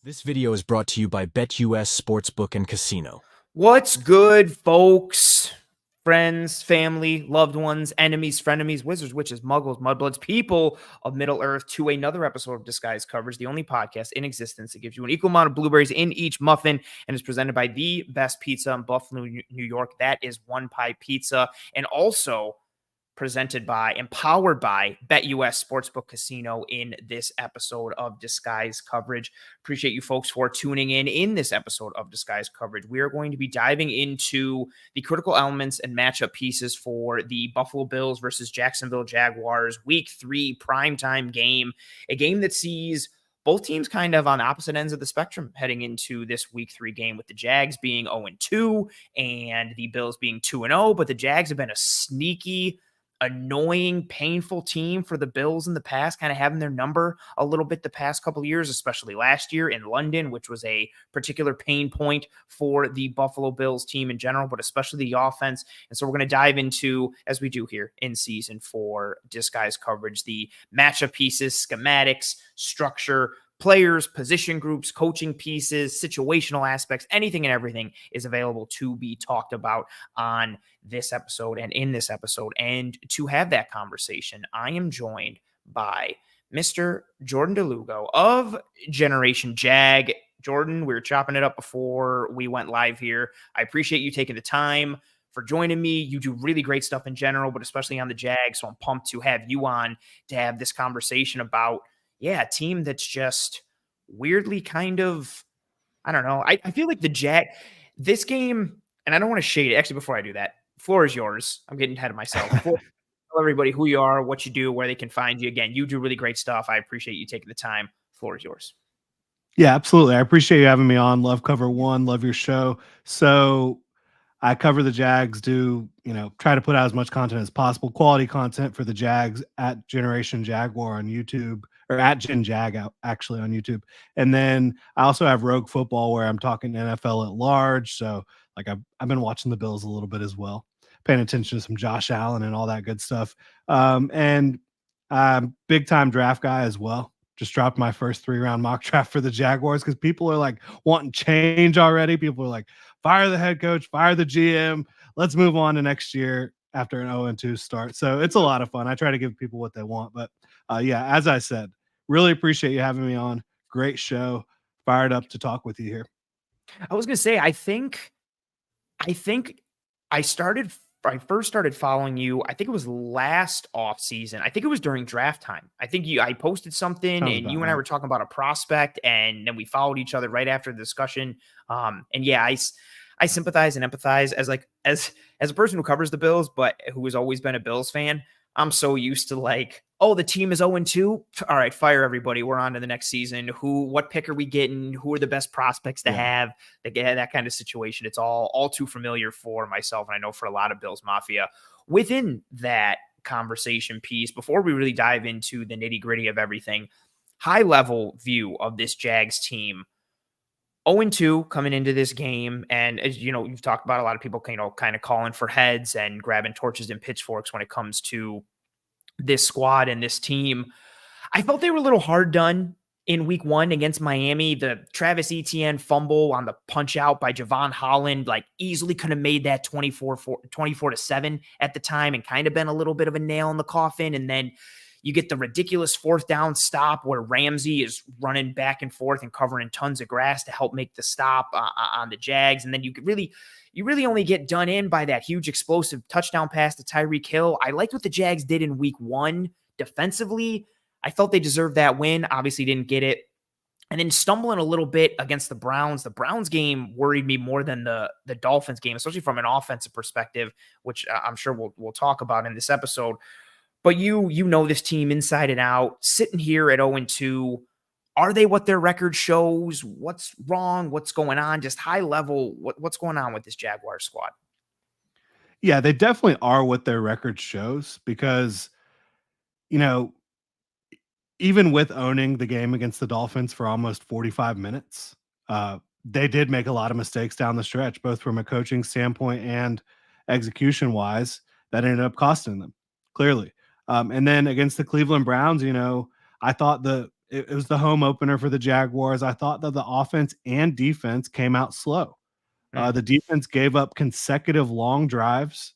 This video is brought to you by BetUS Sportsbook and Casino. What's good, folks? Friends, family, loved ones, enemies, frenemies, wizards, witches, muggles, mudbloods, people of Middle Earth, to another episode of Disguise Coverage, the only podcast in existence that gives you an equal amount of blueberries in each muffin and is presented by the best pizza in Buffalo, New York. That is One Pie Pizza. And also presented by and powered by BetUS Sportsbook Casino in this episode of Disguise Coverage. Appreciate you folks for tuning in this episode of Disguise Coverage. We are going to be diving into the critical elements and matchup pieces for the Buffalo Bills versus Jacksonville Jaguars Week 3 primetime game, a game that sees both teams kind of on opposite ends of the spectrum heading into this Week 3 game, with the Jags being 0-2 and the Bills being 2-0, but the Jags have been a sneaky, annoying, painful team for the Bills in the past, kind of having their number a little bit the past couple of years, especially last year in London, which was a particular pain point for the Buffalo Bills team in general, but especially the offense. And so we're going to dive into, as we do here in season 4 Disguise Coverage, the matchup pieces, schematics, structure, players, position groups, coaching pieces, situational aspects, anything and everything is available to be talked about on this episode and in this episode. And to have that conversation, I am joined by Mr. Jordan de Lugo of Generation Jag. Jordan, we were chopping it up before we went live here. I appreciate you taking the time for joining me. You do really great stuff in general, but especially on the Jags. So I'm pumped to have you on to have this conversation about, a team that's just weirdly kind of, I don't know. I feel like this game, and I don't want to shade it. Actually, before I do that, floor is yours. I'm getting ahead of myself. Tell everybody who you are, what you do, where they can find you. Again, you do really great stuff. I appreciate you taking the time. Floor is yours. Yeah, absolutely. I appreciate you having me on. Love Cover One. Love your show. So I cover the Jags, try to put out as much content as possible, quality content for the Jags at Generation Jaguar on YouTube, or at Gen Jag actually on YouTube. And then I also have Rogue Football, where I'm talking NFL at large. So I've been watching the Bills a little bit as well, paying attention to some Josh Allen and all that good stuff. And big time draft guy as well. Just dropped my first 3-round mock draft for the Jaguars because people are like wanting change already. People are like, fire the head coach, fire the GM. Let's move on to next year after an 0-2 start. So it's a lot of fun. I try to give people what they want. But as I said, really appreciate you having me on. Great show. Fired up to talk with you here. I was going to say, I think I first started following you. I think it was last off season. I think it was during draft time. I posted something and you and I were talking about a prospect, and then we followed each other right after the discussion. I sympathize and empathize as a person who covers the Bills, but who has always been a Bills fan. I'm so used to the team is 0-2. All right, fire everybody. We're on to the next season. What pick are we getting? Who are the best prospects to have? That kind of situation. It's all too familiar for myself, and I know for a lot of Bills Mafia. Within that conversation piece, before we really dive into the nitty-gritty of everything, high-level view of this Jags team. 0-2 coming into this game, and as you know, you've talked about a lot of people, kind of calling for heads and grabbing torches and pitchforks when it comes to this squad and this team. I felt they were a little hard done in week 1 against Miami. The Travis Etienne fumble on the punch out by Javon Holland, easily could have made that 24-7 at the time and kind of been a little bit of a nail in the coffin. And then you get the ridiculous 4th down stop where Ramsey is running back and forth and covering tons of grass to help make the stop on the Jags. And then you really only get done in by that huge explosive touchdown pass to Tyreek Hill. I liked what the Jags did in week 1 defensively. I felt they deserved that win. Obviously didn't get it. And then stumbling a little bit against the Browns. The Browns game worried me more than the Dolphins game, especially from an offensive perspective, which I'm sure we'll talk about in this episode. But you know this team inside and out. Sitting here at 0-2, are they what their record shows? What's wrong? What's going on? Just high level, what's going on with this Jaguar squad? Yeah, they definitely are what their record shows because, even with owning the game against the Dolphins for almost 45 minutes, they did make a lot of mistakes down the stretch, both from a coaching standpoint and execution-wise, that ended up costing them, clearly. And then against the Cleveland Browns, I thought it was the home opener for the Jaguars. I thought that the offense and defense came out slow. The defense gave up consecutive long drives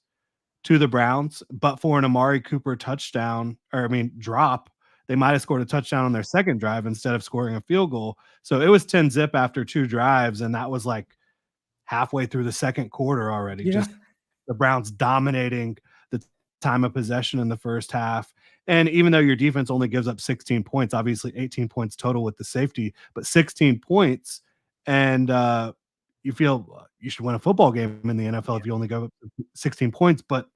to the Browns, but for an Amari Cooper drop, they might have scored a touchdown on their second drive instead of scoring a field goal. So it was 10-zip after 2 drives, and that was like halfway through the second quarter already. Yeah. Just the Browns dominating the time of possession in the first half. And even though your defense only gives up 16 points, obviously 18 points total with the safety, but 16 points, and you feel you should win a football game in the NFL if you only go up 16 points. But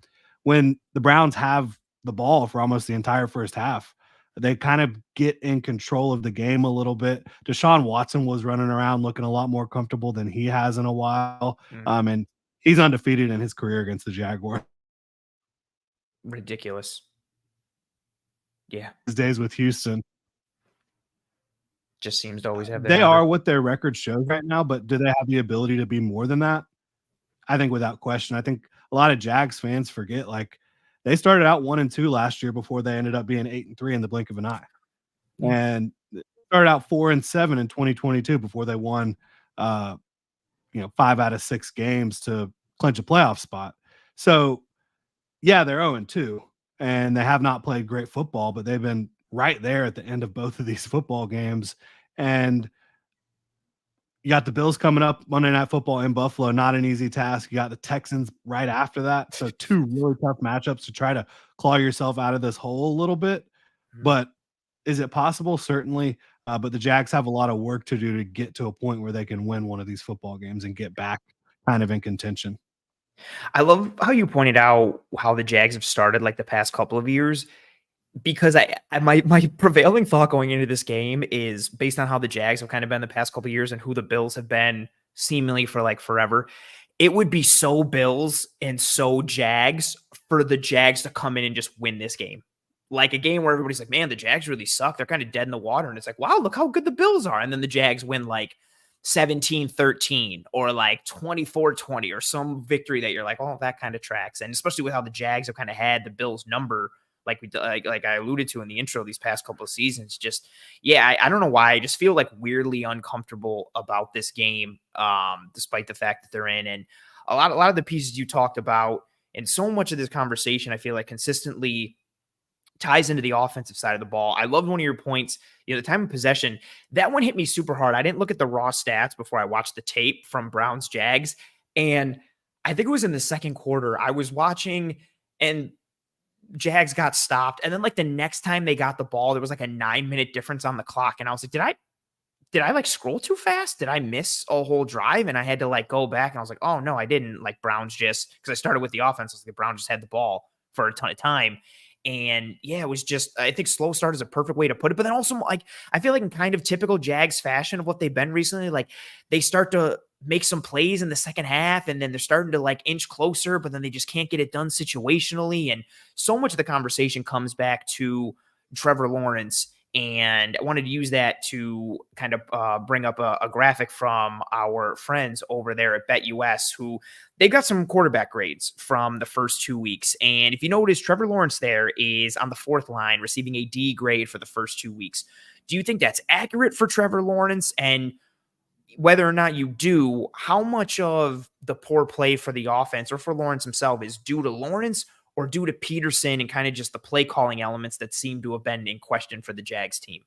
when the Browns have the ball for almost the entire first half, they kind of get in control of the game a little bit. Deshaun Watson was running around looking a lot more comfortable than he has in a while. And he's undefeated in his career against the Jaguars. Ridiculous. Yeah. His days with Houston. Just seems to always have that. They are what their record shows right now, but do they have the ability to be more than that? I think without question. I think a lot of Jags fans forget, like, they started out 1-2 last year before they ended up being 8-3 in the blink of an eye. And started out 4-7 in 2022 before they won 5 out of 6 games to clinch a playoff spot. So yeah, they're 0-2 and they have not played great football, but they've been right there at the end of both of these football games. And you got the Bills coming up Monday Night Football in Buffalo, not an easy task. You got the Texans right after that. So 2 really tough matchups to try to claw yourself out of this hole a little bit. But is it possible? Certainly. But the Jags have a lot of work to do to get to a point where they can win one of these football games and get back kind of in contention. I love how you pointed out how the Jags have started like the past couple of years, because my prevailing thought going into this game is based on how the Jags have kind of been the past couple of years and who the Bills have been seemingly for like forever. It would be so Bills and so Jags for the Jags to come in and just win this game. Like a game where everybody's like, man, the Jags really suck. They're kind of dead in the water. And it's like, wow, look how good the Bills are. And then the Jags win like 17-13 or like 24-20 or some victory that you're like, oh, that kind of tracks. And especially with how the Jags have kind of had the Bills number, like I alluded to in the intro these past couple of seasons. Just, yeah, I don't know why. I just feel like weirdly uncomfortable about this game, despite the fact that they're in. And a lot of the pieces you talked about and so much of this conversation, I feel like consistently ties into the offensive side of the ball. I loved one of your points, the time of possession. That one hit me super hard. I didn't look at the raw stats before I watched the tape from Browns Jags. And I think it was in the second quarter. I was watching and Jags got stopped. And then like the next time they got the ball, there was like a 9-minute difference on the clock. And I was like, did I like scroll too fast? Did I miss a whole drive? And I had to like go back and I was like, oh no, I didn't. Like Browns just, because I started with the offense. I was like, the Browns just had the ball for a ton of time. And yeah, it was just, I think slow start is a perfect way to put it. But then also like, I feel like in kind of typical Jags fashion of what they've been recently, like they start to make some plays in the second half and then they're starting to like inch closer, but then they just can't get it done situationally. And so much of the conversation comes back to Trevor Lawrence. And I wanted to use that to kind of bring up a graphic from our friends over there at BetUS, who they've got some quarterback grades from the first 2 weeks. And if you notice, Trevor Lawrence there is on the 4th line receiving a D grade for the first 2 weeks. Do you think that's accurate for Trevor Lawrence? And whether or not you do, how much of the poor play for the offense or for Lawrence himself is due to Lawrence or due to Peterson and kind of just the play calling elements that seem to have been in question for the Jags team?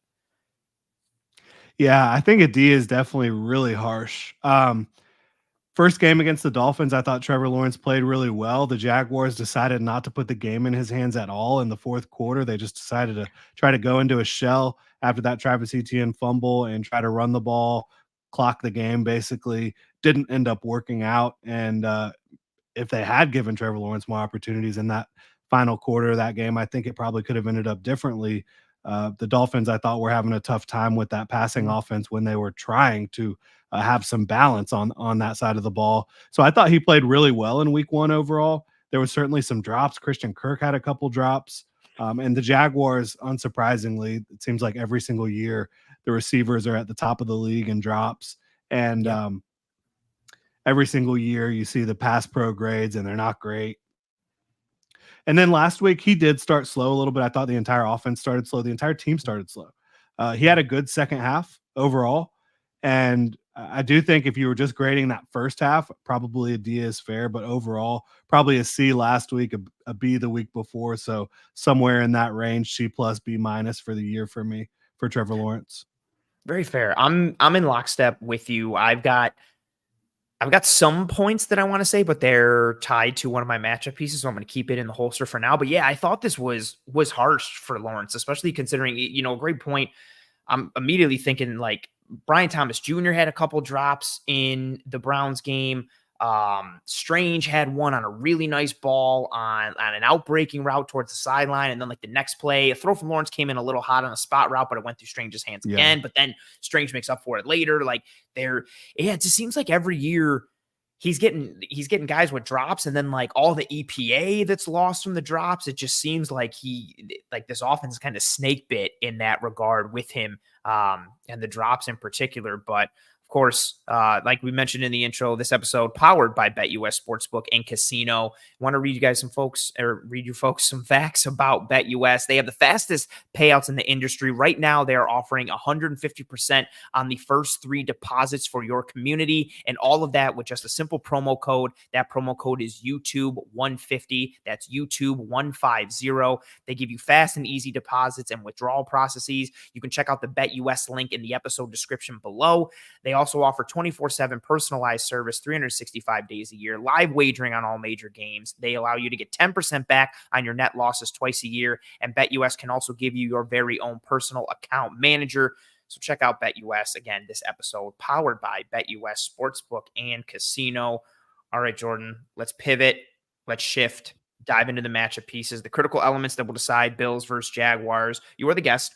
Yeah, I think a D is definitely really harsh. First game against the Dolphins, I thought Trevor Lawrence played really well. The Jaguars decided not to put the game in his hands at all in the fourth quarter. They just decided to try to go into a shell after that Travis Etienne fumble and try to run the ball, clock the game basically. Didn't end up working out. And if they had given Trevor Lawrence more opportunities in that final quarter of that game, I think it probably could have ended up differently. The Dolphins, I thought, were having a tough time with that passing offense when they were trying to have some balance on that side of the ball. So I thought he played really well in week 1 overall. There was certainly some drops. Christian Kirk had a couple drops. And the Jaguars, unsurprisingly, it seems like every single year the receivers are at the top of the league in drops. And every single year you see the pass pro grades and they're not great. And then last week he did start slow a little bit. I thought the entire offense started slow. The entire team started slow. He had a good second half overall. And I do think if you were just grading that first half, probably a D is fair, but overall, probably a C last week, a B the week before. So somewhere in that range, C plus, B minus for the year for me, for Trevor Lawrence. Very fair. I'm in lockstep with you. I've got some points that I want to say, but they're tied to one of my matchup pieces, so I'm going to keep it in the holster for now. But yeah, I thought this was harsh for Lawrence, especially considering, a great point. I'm immediately thinking like Brian Thomas Jr. had a couple drops in the Browns game. Strange had one on a really nice ball on an outbreaking route towards the sideline. And then like the next play, a throw from Lawrence came in a little hot on a spot route, but it went through Strange's hands again. But then Strange makes up for it later. Like it just seems like every year he's getting guys with drops, and then like all the EPA that's lost from the drops. It just seems like this offense kind of snake bit in that regard with him, and the drops in particular. But of course, like we mentioned in the intro, this episode powered by BetUS Sportsbook and Casino. I want to read you folks some facts about BetUS. They have the fastest payouts in the industry. Right now, they are offering 150% on the first 3 deposits for your community, and all of that with just a simple promo code. That promo code is YouTube150. That's YouTube150. They give you fast and easy deposits and withdrawal processes. You can check out the BetUS link in the episode description below. They also offer 24/7 personalized service, 365 days a year, live wagering on all major games. They allow you to get 10% back on your net losses twice a year, and BetUS can also give you your very own personal account manager. So check out BetUS. Again, this episode powered by BetUS Sportsbook and Casino. All right, Jordan, let's pivot. Let's shift. Dive into the matchup pieces, the critical elements that will decide Bills versus Jaguars. You are the guest,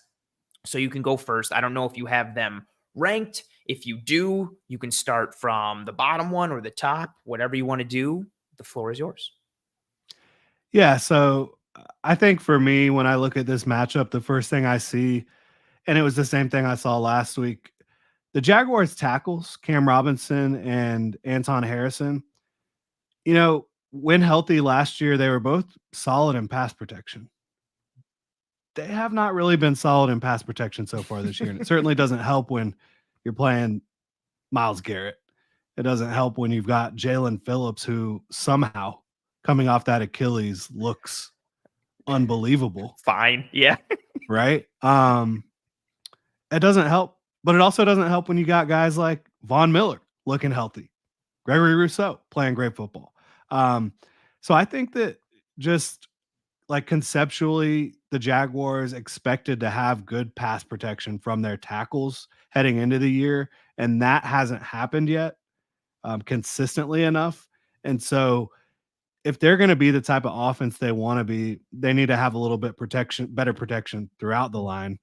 so you can go first. I don't know if you have them ranked. If you do, you can start from the bottom one or the top, whatever you want to do. The floor is yours. Yeah, so I think for me, when I look at this matchup, the first thing I see, and it was the same thing I saw last week, the Jaguars tackles, Cam Robinson and Anton Harrison, when healthy last year, they were both solid in pass protection. They have not really been solid in pass protection so far this year. And it certainly doesn't help when you're playing Myles Garrett. It doesn't help when you've got Jalen Phillips, who somehow coming off that Achilles looks unbelievable. Fine. Yeah. Right. It doesn't help, but it also doesn't help when you got guys like Von Miller looking healthy, Gregory Rousseau playing great football. So I think that just like conceptually, the Jaguars expected to have good pass protection from their tackles heading into the year, and that hasn't happened yet consistently enough. And so if they're going to be the type of offense they want to be, they need to have a little bit better protection throughout the line.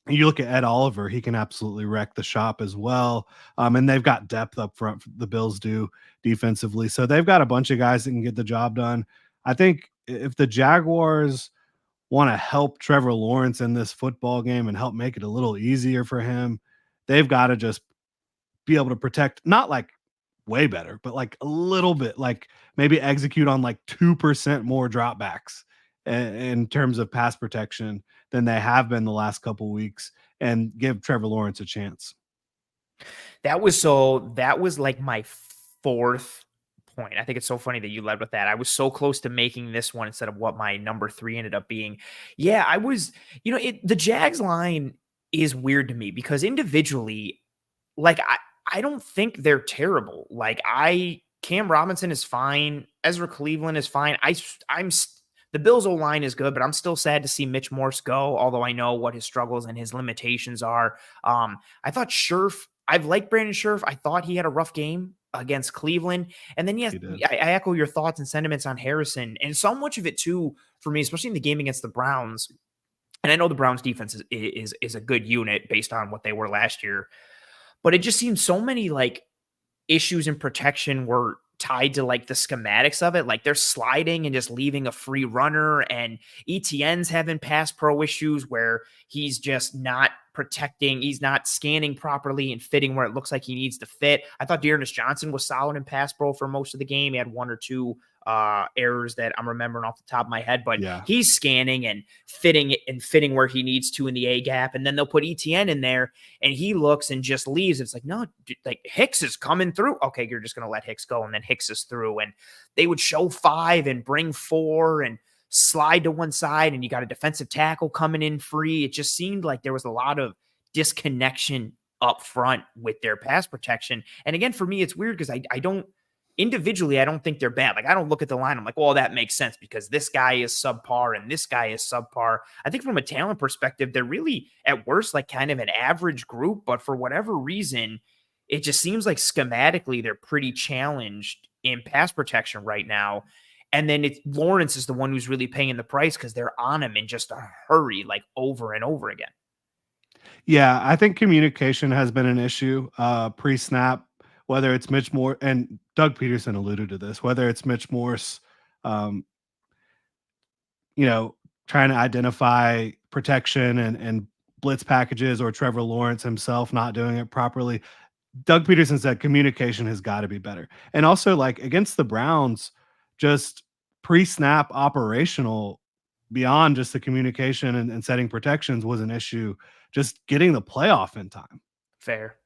And you look at Ed Oliver, he can absolutely wreck the shop as well. And they've got depth up front, the Bills do defensively. So they've got a bunch of guys that can get the job done. I think if the Jaguars want to help Trevor Lawrence in this football game and help make it a little easier for him, they've got to just be able to protect, not like way better, but like a little bit, like maybe execute on like 2% more dropbacks in terms of pass protection than they have been the last couple weeks, and give Trevor Lawrence a chance. That was like my fourth point. I think it's so funny that you led with that. I was so close to making this one instead of what my number 3 ended up being. Yeah, I was, the Jags line is weird to me because individually, like I don't think they're terrible. Like Cam Robinson is fine. Ezra Cleveland is fine. The Bills' O-line is good, but I'm still sad to see Mitch Morse go, although I know what his struggles and his limitations are. I thought I've liked Brandon Scherf. I thought he had a rough game against Cleveland. And then, yes, I echo your thoughts and sentiments on Harrison. And so much of it, too, for me, especially in the game against the Browns. And I know the Browns' defense is a good unit based on what they were last year. But it just seems so many, like, issues in protection were tied to like the schematics of it. Like they're sliding and just leaving a free runner, and ETN's having pass pro issues where he's just not protecting, he's not scanning properly and fitting where it looks like he needs to fit. I thought Dearness Johnson was solid in pass pro for most of the game. He had one or two errors that I'm remembering off the top of my head, but he's scanning and fitting where he needs to in the A gap. And then they'll put ETN in there and he looks and just leaves. It's like, no, like Hicks is coming through. Okay, you're just going to let Hicks go. And then Hicks is through, and they would show 5 and bring 4 and slide to one side, and you got a defensive tackle coming in free. It just seemed like there was a lot of disconnection up front with their pass protection. And again, for me, it's weird because I don't individually, I don't think they're bad. Like, I don't look at the line, I'm like, well, that makes sense because this guy is subpar and this guy is subpar. I think from a talent perspective, they're really at worst like kind of an average group, but for whatever reason, it just seems like schematically they're pretty challenged in pass protection right now. And then Lawrence is the one who's really paying the price because they're on him in just a hurry, like over and over again. Yeah, I think communication has been an issue pre-snap, whether it's Mitch Morse, and Doug Peterson alluded to this, whether it's Mitch Morse, trying to identify protection and blitz packages, or Trevor Lawrence himself not doing it properly. Doug Peterson said communication has got to be better. And also, like, against the Browns, just pre-snap operational, beyond just the communication and setting protections, was an issue. Just getting the playoff in time. Fair.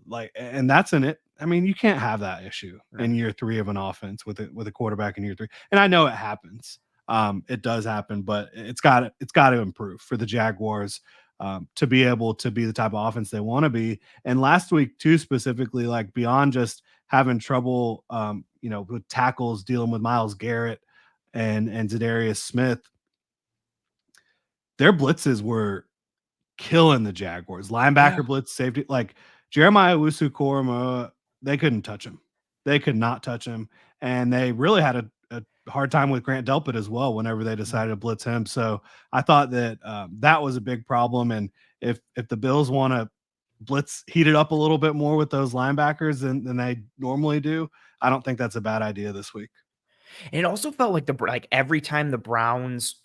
Like, and that's in it. I mean, you can't have that issue in year 3 of an offense with a quarterback in year 3. And I know it happens. It does happen, but it's got to improve for the Jaguars to be able to be the type of offense they want to be. And last week too, specifically, like, beyond just having trouble, with tackles, dealing with Myles Garrett and Zadarius Smith, their blitzes were killing the Jaguars. Linebacker blitz, safety, like Jeremiah Owusu-Koramoah, they couldn't touch him. They could not touch him. And they really had a hard time with Grant Delpit as well whenever they decided to blitz him. So I thought that that was a big problem. And if the Bills want to blitz, heat it up a little bit more with those linebackers than they normally do, I don't think that's a bad idea this week. And it also felt like every time the Browns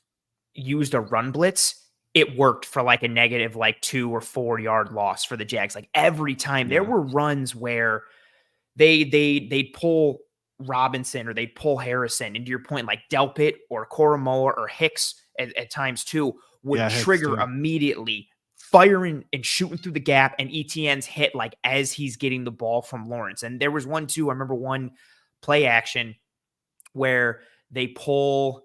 used a run blitz, it worked for like a negative, like 2 or 4 yard loss for the Jags. Like every time there were runs where they'd pull Robinson or they'd pull Harrison. And to your point, like Delpit or Koramoah or Hicks at times too would trigger immediately, firing and shooting through the gap, and ETN's hit like as he's getting the ball from Lawrence. And there was one too, I remember one play action where they pull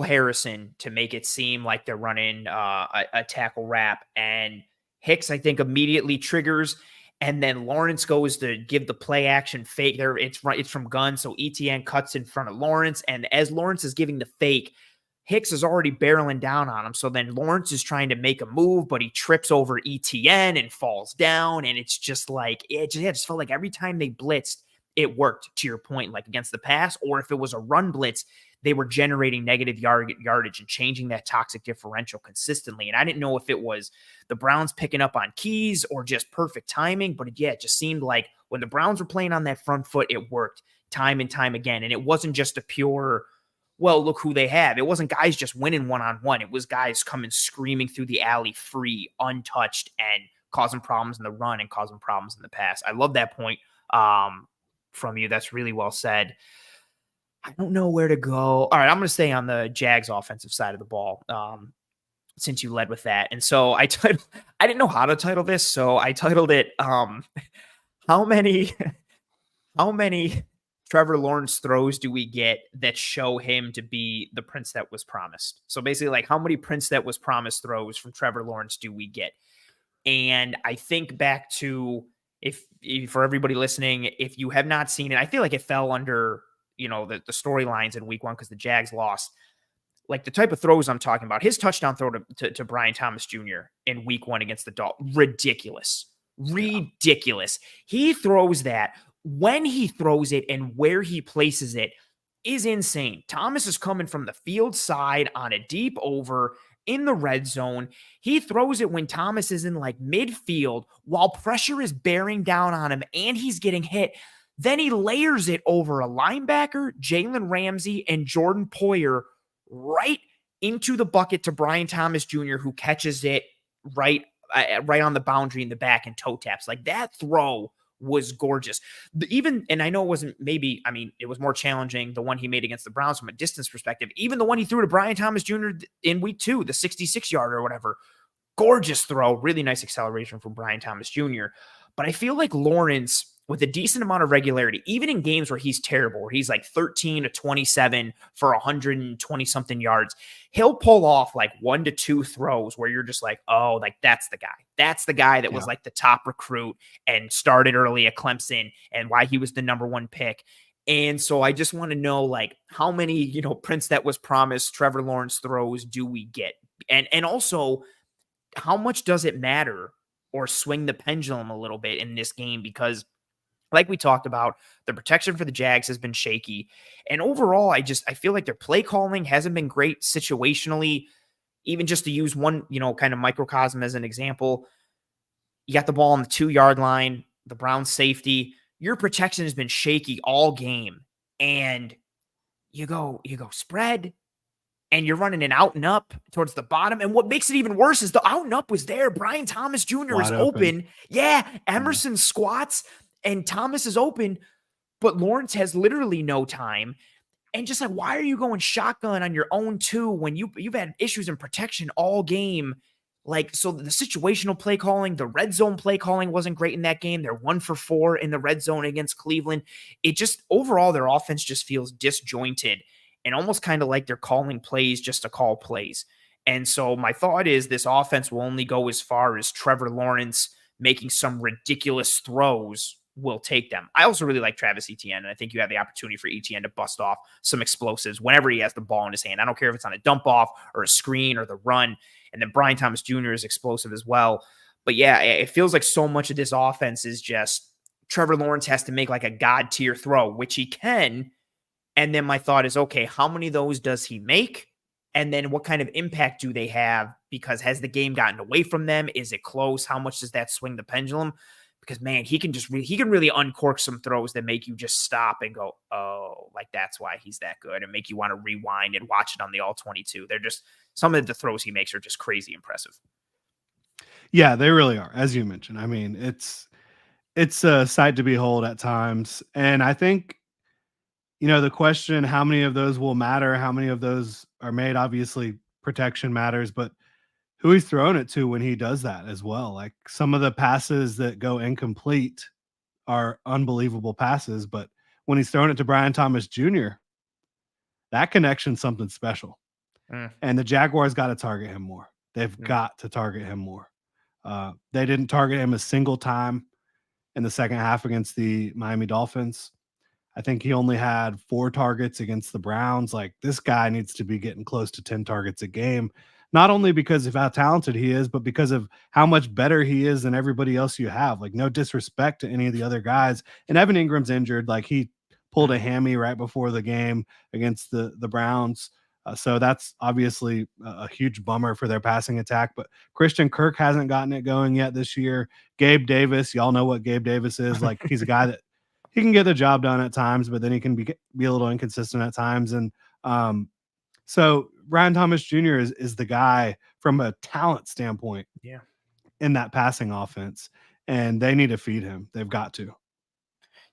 Harrison to make it seem like they're running a tackle wrap, and Hicks, I think, immediately triggers, and then Lawrence goes to give the play action fake. There, it's from gun, so ETN cuts in front of Lawrence, and as Lawrence is giving the fake, Hicks is already barreling down on him. So then Lawrence is trying to make a move, but he trips over ETN and falls down, and it's just like it just felt like every time they blitzed, it worked, to your point, like against the pass, or if it was a run blitz, they were generating negative yardage and changing that toxic differential consistently. And I didn't know if it was the Browns picking up on keys or just perfect timing, but it just seemed like when the Browns were playing on that front foot, it worked time and time again. And it wasn't just a pure, well, look who they have. It wasn't guys just winning one-on-one. It was guys coming screaming through the alley free, untouched, and causing problems in the run and causing problems in the pass. I love that point from you. That's really well said. I don't know where to go. All right, I'm going to stay on the Jags offensive side of the ball since you led with that. And so I didn't know how to title this, so I titled it how many Trevor Lawrence throws do we get that show him to be the prince that was promised? So basically, like, how many prince that was promised throws from Trevor Lawrence do we get? And I think back to, if for everybody listening, if you have not seen it, I feel like it fell under the storylines in week 1 because the Jags lost. Like the type of throws I'm talking about, his touchdown throw to Brian Thomas Jr. in week 1 against the Dolphins, ridiculous. He throws that. When he throws it and where he places it is insane. Thomas is coming from the field side on a deep over in the red zone. He throws it when Thomas is in like midfield while pressure is bearing down on him and he's getting hit. Then he layers it over a linebacker, Jalen Ramsey, and Jordan Poyer right into the bucket to Brian Thomas Jr., who catches it right right on the boundary in the back and toe taps. Like that throw was gorgeous. And I know it wasn't it was more challenging, the one he made against the Browns from a distance perspective. Even the one he threw to Brian Thomas Jr. in week 2, the 66-yarder or whatever, gorgeous throw, really nice acceleration from Brian Thomas Jr. But I feel like Lawrence, with a decent amount of regularity, even in games where he's terrible, where he's like 13 to 27 for 120 something yards, he'll pull off like 1 to 2 throws where you're just like, oh, like that's the guy. That's the guy that was like the top recruit and started early at Clemson and why he was the number 1 pick. And so I just want to know, like, how many, Prince that was promised Trevor Lawrence throws do we get? And also, how much does it matter or swing the pendulum a little bit in this game? Because like we talked about, the protection for the Jags has been shaky. And overall, I feel like their play calling hasn't been great situationally. Even just to use one, kind of microcosm as an example, you got the ball on the 2-yard line, the Browns safety, your protection has been shaky all game. And you go spread, and you're running an out and up towards the bottom. And what makes it even worse is the out and up was there. Brian Thomas Jr. is open. Yeah, Emerson squats and Thomas is open, but Lawrence has literally no time. And just like, why are you going shotgun on your own 2 when you've had issues in protection all game? Like, so the situational play calling, the red zone play calling wasn't great in that game. They're 1 for 4 in the red zone against Cleveland. It just, overall, their offense just feels disjointed and almost kind of like they're calling plays just to call plays. And so my thought is this offense will only go as far as Trevor Lawrence making some ridiculous throws will take them. I also really like Travis Etienne, and I think you have the opportunity for Etienne to bust off some explosives whenever he has the ball in his hand. I don't care if it's on a dump off or a screen or the run. And then Brian Thomas Jr. is explosive as well. But yeah, it feels like so much of this offense is just Trevor Lawrence has to make like a God tier throw, which he can. And then my thought is, okay, how many of those does he make? And then what kind of impact do they have? Because has the game gotten away from them? Is it close? How much does that swing the pendulum? Because, man, he can really uncork some throws that make you just stop and go, oh, like that's why he's that good, and make you want to rewind and watch it on the All-22. They're just, some of the throws he makes are just crazy impressive. Yeah, they really are, as you mentioned. I mean, it's a sight to behold at times. And I think, the question, how many of those will matter, how many of those are made, obviously protection matters, but who he's throwing it to when he does that as well. Like, some of the passes that go incomplete are unbelievable passes, but when he's throwing it to Brian Thomas Jr., that connection's something special. And the Jaguars got to target him more. They've got to target him more. They didn't target him a single time in the second half against the Miami Dolphins. I think he only had 4 targets against the Browns. Like, this guy needs to be getting close to 10 targets a game, not only because of how talented he is, but because of how much better he is than everybody else you have. Like, no disrespect to any of the other guys. And Evan Ingram's injured. Like, he pulled a hammy right before the game against the Browns. So that's obviously a huge bummer for their passing attack. But Christian Kirk hasn't gotten it going yet this year. Gabe Davis, y'all know what Gabe Davis is. Like, he's a guy that he can get the job done at times, but then he can be a little inconsistent at times. And so Brian Thomas Jr. is the guy from a talent standpoint in that passing offense, and they need to feed him. They've got to.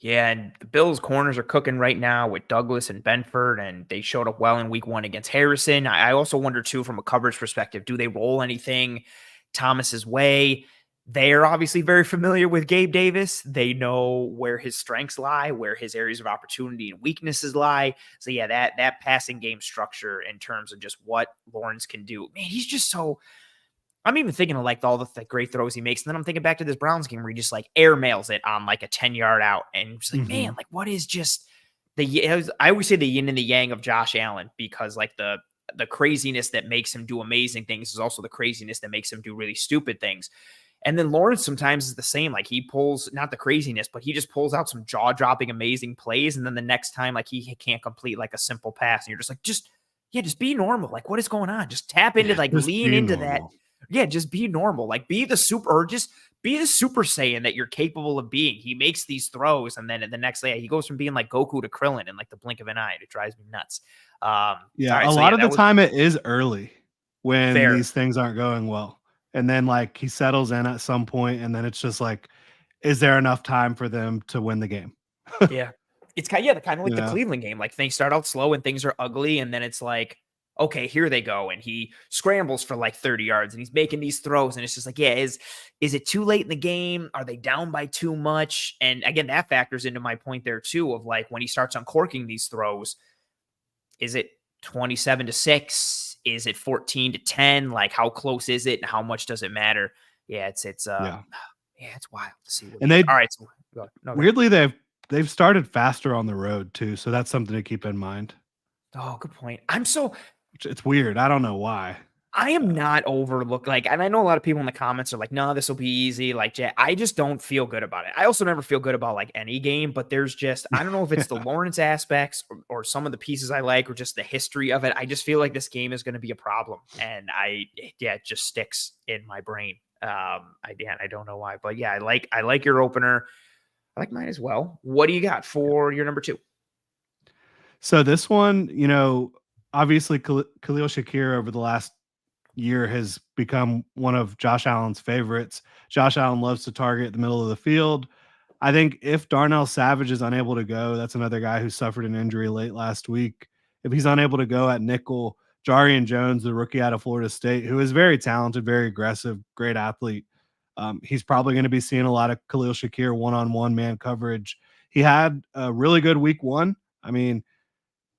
Yeah, and the Bills' corners are cooking right now with Douglas and Benford, and they showed up well in week 1 against Harrison. I also wonder, too, from a coverage perspective, do they roll anything Thomas's way? They're obviously very familiar with Gabe Davis. They know where his strengths lie, where his areas of opportunity and weaknesses lie. So, yeah, that passing game structure in terms of just what Lawrence can do. Man, he's just so... I'm even thinking of like all the great throws he makes. And then I'm thinking back to this Browns game where he just like airmails it on like a 10-yard out. And just like, man, like what is just I always say the yin and the yang of Josh Allen, because like the craziness that makes him do amazing things is also the craziness that makes him do really stupid things. And then Lawrence sometimes is the same. Like, he pulls, not the craziness, but he just pulls out some jaw-dropping amazing plays. And then the next time, like, he can't complete like a simple pass. And you're just like, just be normal. Like, what is going on? Just tap into, like, lean into normal. That. Yeah, just be normal. Like, be the super Saiyan that you're capable of being. He makes these throws, and then at the next day, he goes from being like Goku to Krillin in like the blink of an eye. It drives me nuts. A lot of the time it is early when these things aren't going well. and then like he settles in at some point, and then it's just like, is there enough time for them to win the game? Yeah. It's kind of like You the know? Cleveland game. Like things start out slow and things are ugly, and then it's like, okay, here they go. And he scrambles for like 30 yards and he's making these throws. And it's just like, yeah, is it too late in the game? Are they down by too much? And again, that factors into my point there too, of like when he starts uncorking these throws, is it 27-6? Is it 14-10? Like how close is it and how much does it matter? Yeah, it's Yeah. yeah, it's wild to see what And he they does. All right. So go ahead. No, go ahead. weirdly they've started faster on the road too, so that's something to keep in mind. Oh, good point. It's weird. I don't know why. I am not overlooked. Like, and I know a lot of people in the comments are like, no, this will be easy. Like, I just don't feel good about it. I also never feel good about like any game, but there's just, I don't know if it's the Lawrence aspects or some of the pieces I like, or just the history of it. I just feel like this game is going to be a problem. And it just sticks in my brain. I don't know why, but yeah, I like your opener. I like mine as well. What do you got for your number 2? So this one, obviously Khalil Shakir over the last year has become one of Josh Allen's favorites. Josh Allen loves to target the middle of the field. I think if Darnell Savage is unable to go, that's another guy who suffered an injury late last week. If he's unable to go at nickel, Jarian Jones, the rookie out of Florida State, who is very talented, very aggressive, great athlete, he's probably going to be seeing a lot of Khalil Shakir one-on-one man coverage. He had a really good week 1. I mean,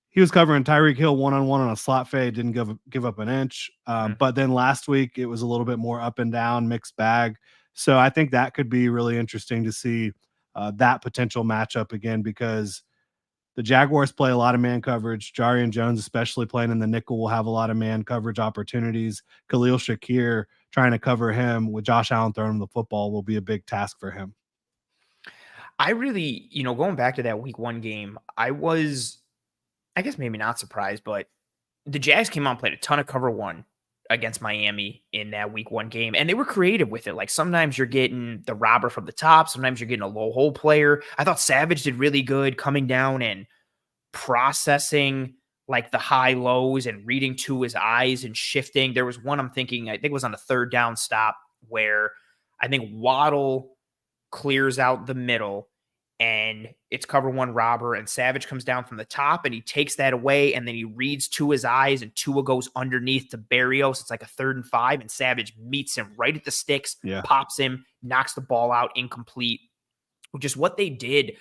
he was covering Tyreek Hill one-on-one on a slot fade, didn't give up an inch. But then last week, it was a little bit more up and down, mixed bag. So I think that could be really interesting to see that potential matchup again, because the Jaguars play a lot of man coverage. Jarian Jones, especially playing in the nickel, will have a lot of man coverage opportunities. Khalil Shakir trying to cover him with Josh Allen throwing him the football will be a big task for him. I really, going back to that week 1 game, I guess maybe not surprised, but the Jags came out and played a ton of cover 1 against Miami in that week 1 game, and they were creative with it. Like sometimes you're getting the robber from the top, sometimes you're getting a low hole player. I thought Savage did really good coming down and processing like the high lows and reading to his eyes and shifting. There was one I think it was on the 3rd down stop where I think Waddle clears out the middle and it's cover 1 robber, and Savage comes down from the top and he takes that away, and then he reads to his eyes and Tua goes underneath to Berrios. It's like a 3rd and 5, and Savage meets him right at the sticks, pops him, knocks the ball out incomplete. Just what they did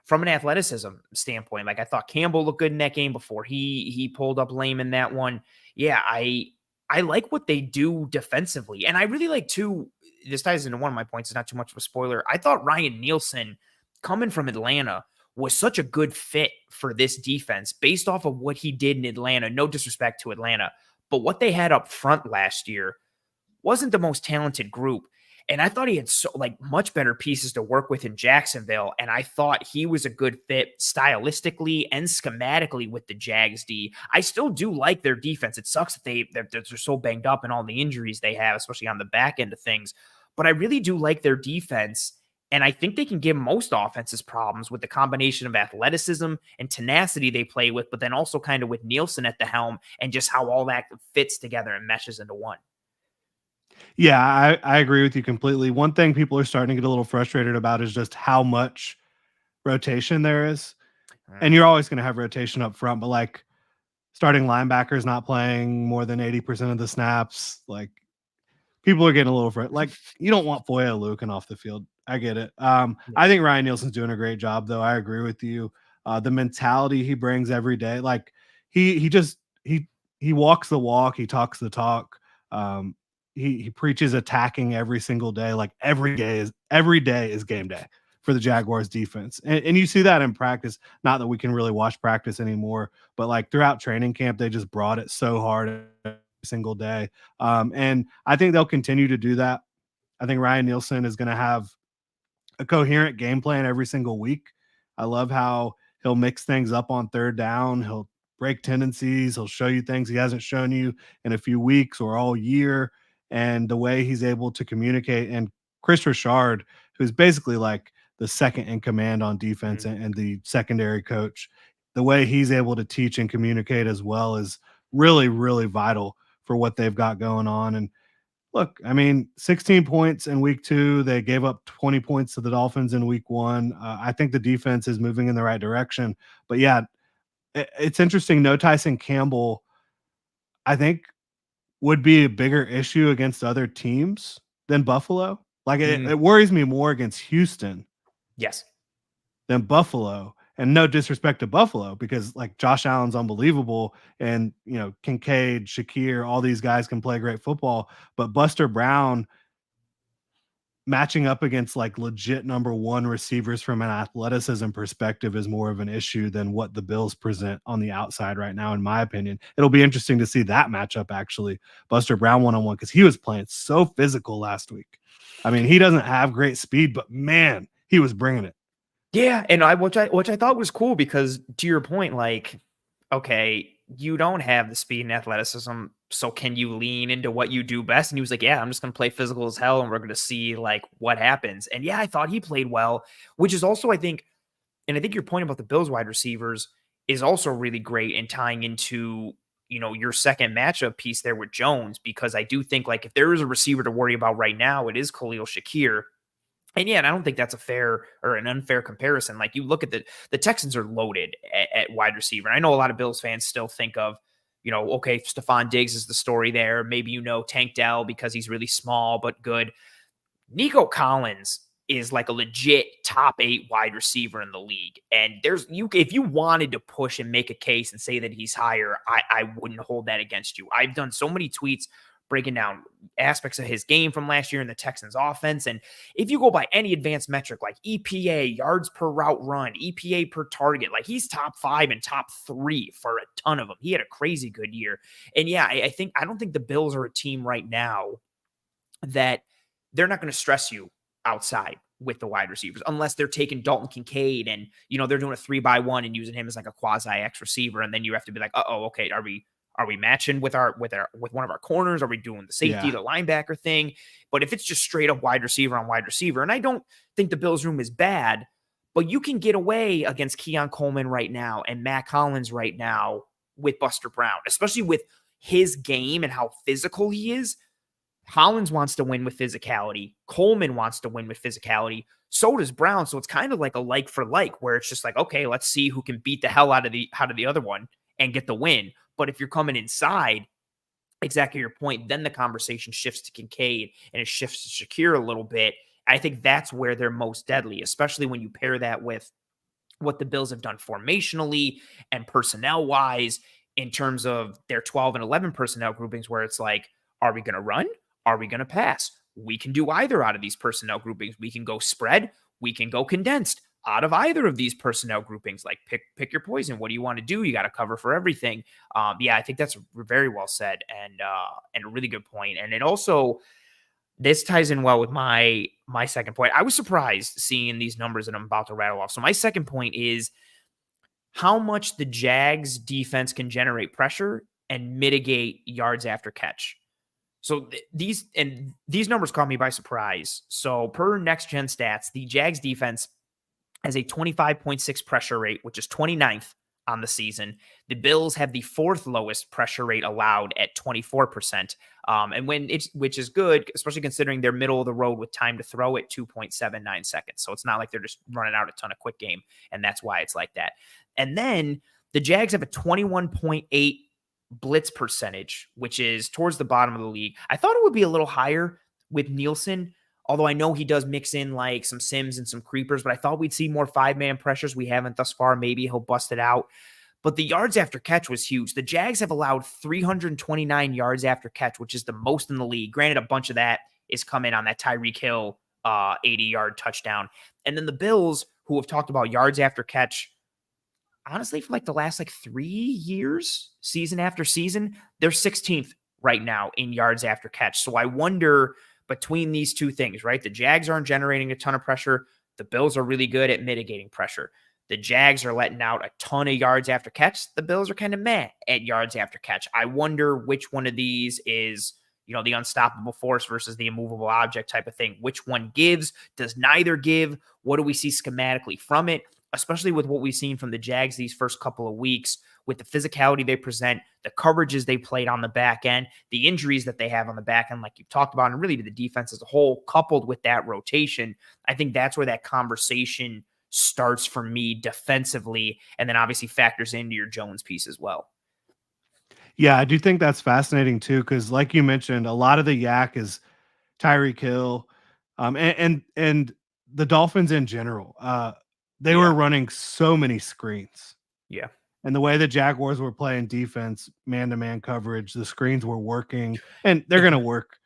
from an athleticism standpoint. Like I thought Campbell looked good in that game before he pulled up lame in that one. Yeah, I like what they do defensively. And I really like too, this ties into one of my points. It's not too much of a spoiler. I thought Ryan Nielsen coming from Atlanta was such a good fit for this defense based off of what he did in Atlanta. No disrespect to Atlanta, but what they had up front last year wasn't the most talented group. And I thought he had much better pieces to work with in Jacksonville. And I thought he was a good fit stylistically and schematically with the Jags D. I still do like their defense. It sucks that they're so banged up and all the injuries they have, especially on the back end of things. But I really do like their defense. And I think they can give most offenses problems with the combination of athleticism and tenacity they play with, but then also kind of with Nielsen at the helm and just how all that fits together and meshes into one. Yeah, I agree with you completely. One thing people are starting to get a little frustrated about is just how much rotation there is. And you're always going to have rotation up front, but like starting linebackers not playing more than 80% of the snaps, like people are getting a little frustrated. Like you don't want Foye Oluokun off the field. I get it. I think Ryan Nielsen's doing a great job, though. I agree with you. The mentality he brings every day, like he walks the walk, he talks the talk. He preaches attacking every single day. Like every day is game day for the Jaguars defense. And you see that in practice. Not that we can really watch practice anymore, but like throughout training camp, they just brought it so hard every single day. And I think they'll continue to do that. I think Ryan Nielsen is going to have a coherent game plan every single week. I love how he'll mix things up on 3rd down. He'll break tendencies. He'll show you things he hasn't shown you in a few weeks or all year. And the way he's able to communicate, and Chris Richard, who's basically like the second in command on defense and the secondary coach, the way he's able to teach and communicate as well is really, really vital for what they've got going on. And look, I mean, 16 points in week 2. They gave up 20 points to the Dolphins in week 1. I think the defense is moving in the right direction. But yeah, it's interesting. No Tyson Campbell, I think, would be a bigger issue against other teams than Buffalo. Like it worries me more against Houston Yes. than Buffalo. And no disrespect to Buffalo, because like Josh Allen's unbelievable, and Kincaid, Shakir, all these guys can play great football. But Buster Brown matching up against like legit number 1 receivers from an athleticism perspective is more of an issue than what the Bills present on the outside right now, in my opinion. It'll be interesting to see that matchup, actually. Buster Brown one-on-one, because he was playing so physical last week. I mean, he doesn't have great speed, but man, he was bringing it. Yeah, and which I thought was cool, because to your point, like, okay, you don't have the speed and athleticism, so can you lean into what you do best? And he was like, yeah, I'm just going to play physical as hell, and we're going to see like what happens. And yeah, I thought he played well, which is also, I think your point about the Bills wide receivers is also really great in tying into, your second matchup piece there with Jones, because I do think like if there is a receiver to worry about right now, it is Khalil Shakir. And yeah, and I don't think that's a fair or an unfair comparison. Like, you look at the Texans are loaded at wide receiver. I know a lot of Bills fans still think of, okay, Stephon Diggs is the story there. Maybe, Tank Dell because he's really small but good. Nico Collins is like a legit top 8 wide receiver in the league. And if you wanted to push and make a case and say that he's higher, I wouldn't hold that against you. I've done so many tweets breaking down aspects of his game from last year in the Texans offense. And if you go by any advanced metric like EPA, yards per route run, EPA per target, like he's top 5 and top 3 for a ton of them. He had a crazy good year. And yeah, I don't think the Bills are a team right now that they're not going to stress you outside with the wide receivers, unless they're taking Dalton Kincaid and, they're doing a 3-by-1 and using him as like a quasi X receiver. And then you have to be like, okay, are we matching with one of our corners? Are we doing the safety, the linebacker thing? But if it's just straight up wide receiver on wide receiver, and I don't think the Bills room is bad, but you can get away against Keon Coleman right now and Matt Collins right now with Buster Brown, especially with his game and how physical he is. Collins wants to win with physicality. Coleman wants to win with physicality. So does Brown. So it's kind of like a like for like, where it's just like, okay, let's see who can beat the hell out of the other one and get the win. But if you're coming inside, exactly your point, then the conversation shifts to Kincaid and it shifts to Shakir a little bit. I think that's where they're most deadly, especially when you pair that with what the Bills have done formationally and personnel-wise in terms of their 12 and 11 personnel groupings, where it's like, are we going to run? Are we going to pass? We can do either out of these personnel groupings. We can go spread. We can go condensed. Out of either of these personnel groupings, like pick your poison. What do you want to do? You got to cover for everything. Yeah, I think that's very well said and a really good point. And it also, this ties in well with my second point. I was surprised seeing these numbers that I'm about to rattle off. So my second point is how much the Jags defense can generate pressure and mitigate yards after catch. So these numbers caught me by surprise. So per Next Gen Stats, the Jags defense has a 25.6 pressure rate, which is 29th on the season. The Bills have the 4th lowest pressure rate allowed at 24%. Which is good, especially considering they're middle of the road with time to throw at 2.79 seconds. So it's not like they're just running out a ton of quick game, and that's why it's like that. And then the Jags have a 21.8 blitz percentage, which is towards the bottom of the league. I thought it would be a little higher with Nielsen, although I know he does mix in like some sims and some creepers, but I thought we'd see more 5-man pressures. We haven't thus far. Maybe he'll bust it out. But the yards after catch was huge. The Jags have allowed 329 yards after catch, which is the most in the league. Granted, a bunch of that is coming on that Tyreek Hill 80-yard touchdown. And then the Bills, who have talked about yards after catch, honestly, for like the last 3 years, season after season, they're 16th right now in yards after catch. So I wonder, between these two things, right? The Jags aren't generating a ton of pressure. The Bills are really good at mitigating pressure. The Jags are letting out a ton of yards after catch. The Bills are kind of meh at yards after catch. I wonder which one of these is, the unstoppable force versus the immovable object type of thing. Which one gives? Does neither give? What do we see schematically from it? especially with what we've seen from the Jags these first couple of weeks, with the physicality they present, the coverages they played on the back end, the injuries that they have on the back end, like you've talked about, and really the defense as a whole, coupled with that rotation. I think that's where that conversation starts for me defensively, and then obviously factors into your Jones piece as well. Yeah, I do think that's fascinating too, because like you mentioned, a lot of the yak is Tyreek Hill, and the Dolphins in general. They were running so many screens. Yeah. And the way the Jaguars were playing defense, man-to-man coverage, the screens were working, and they're going to work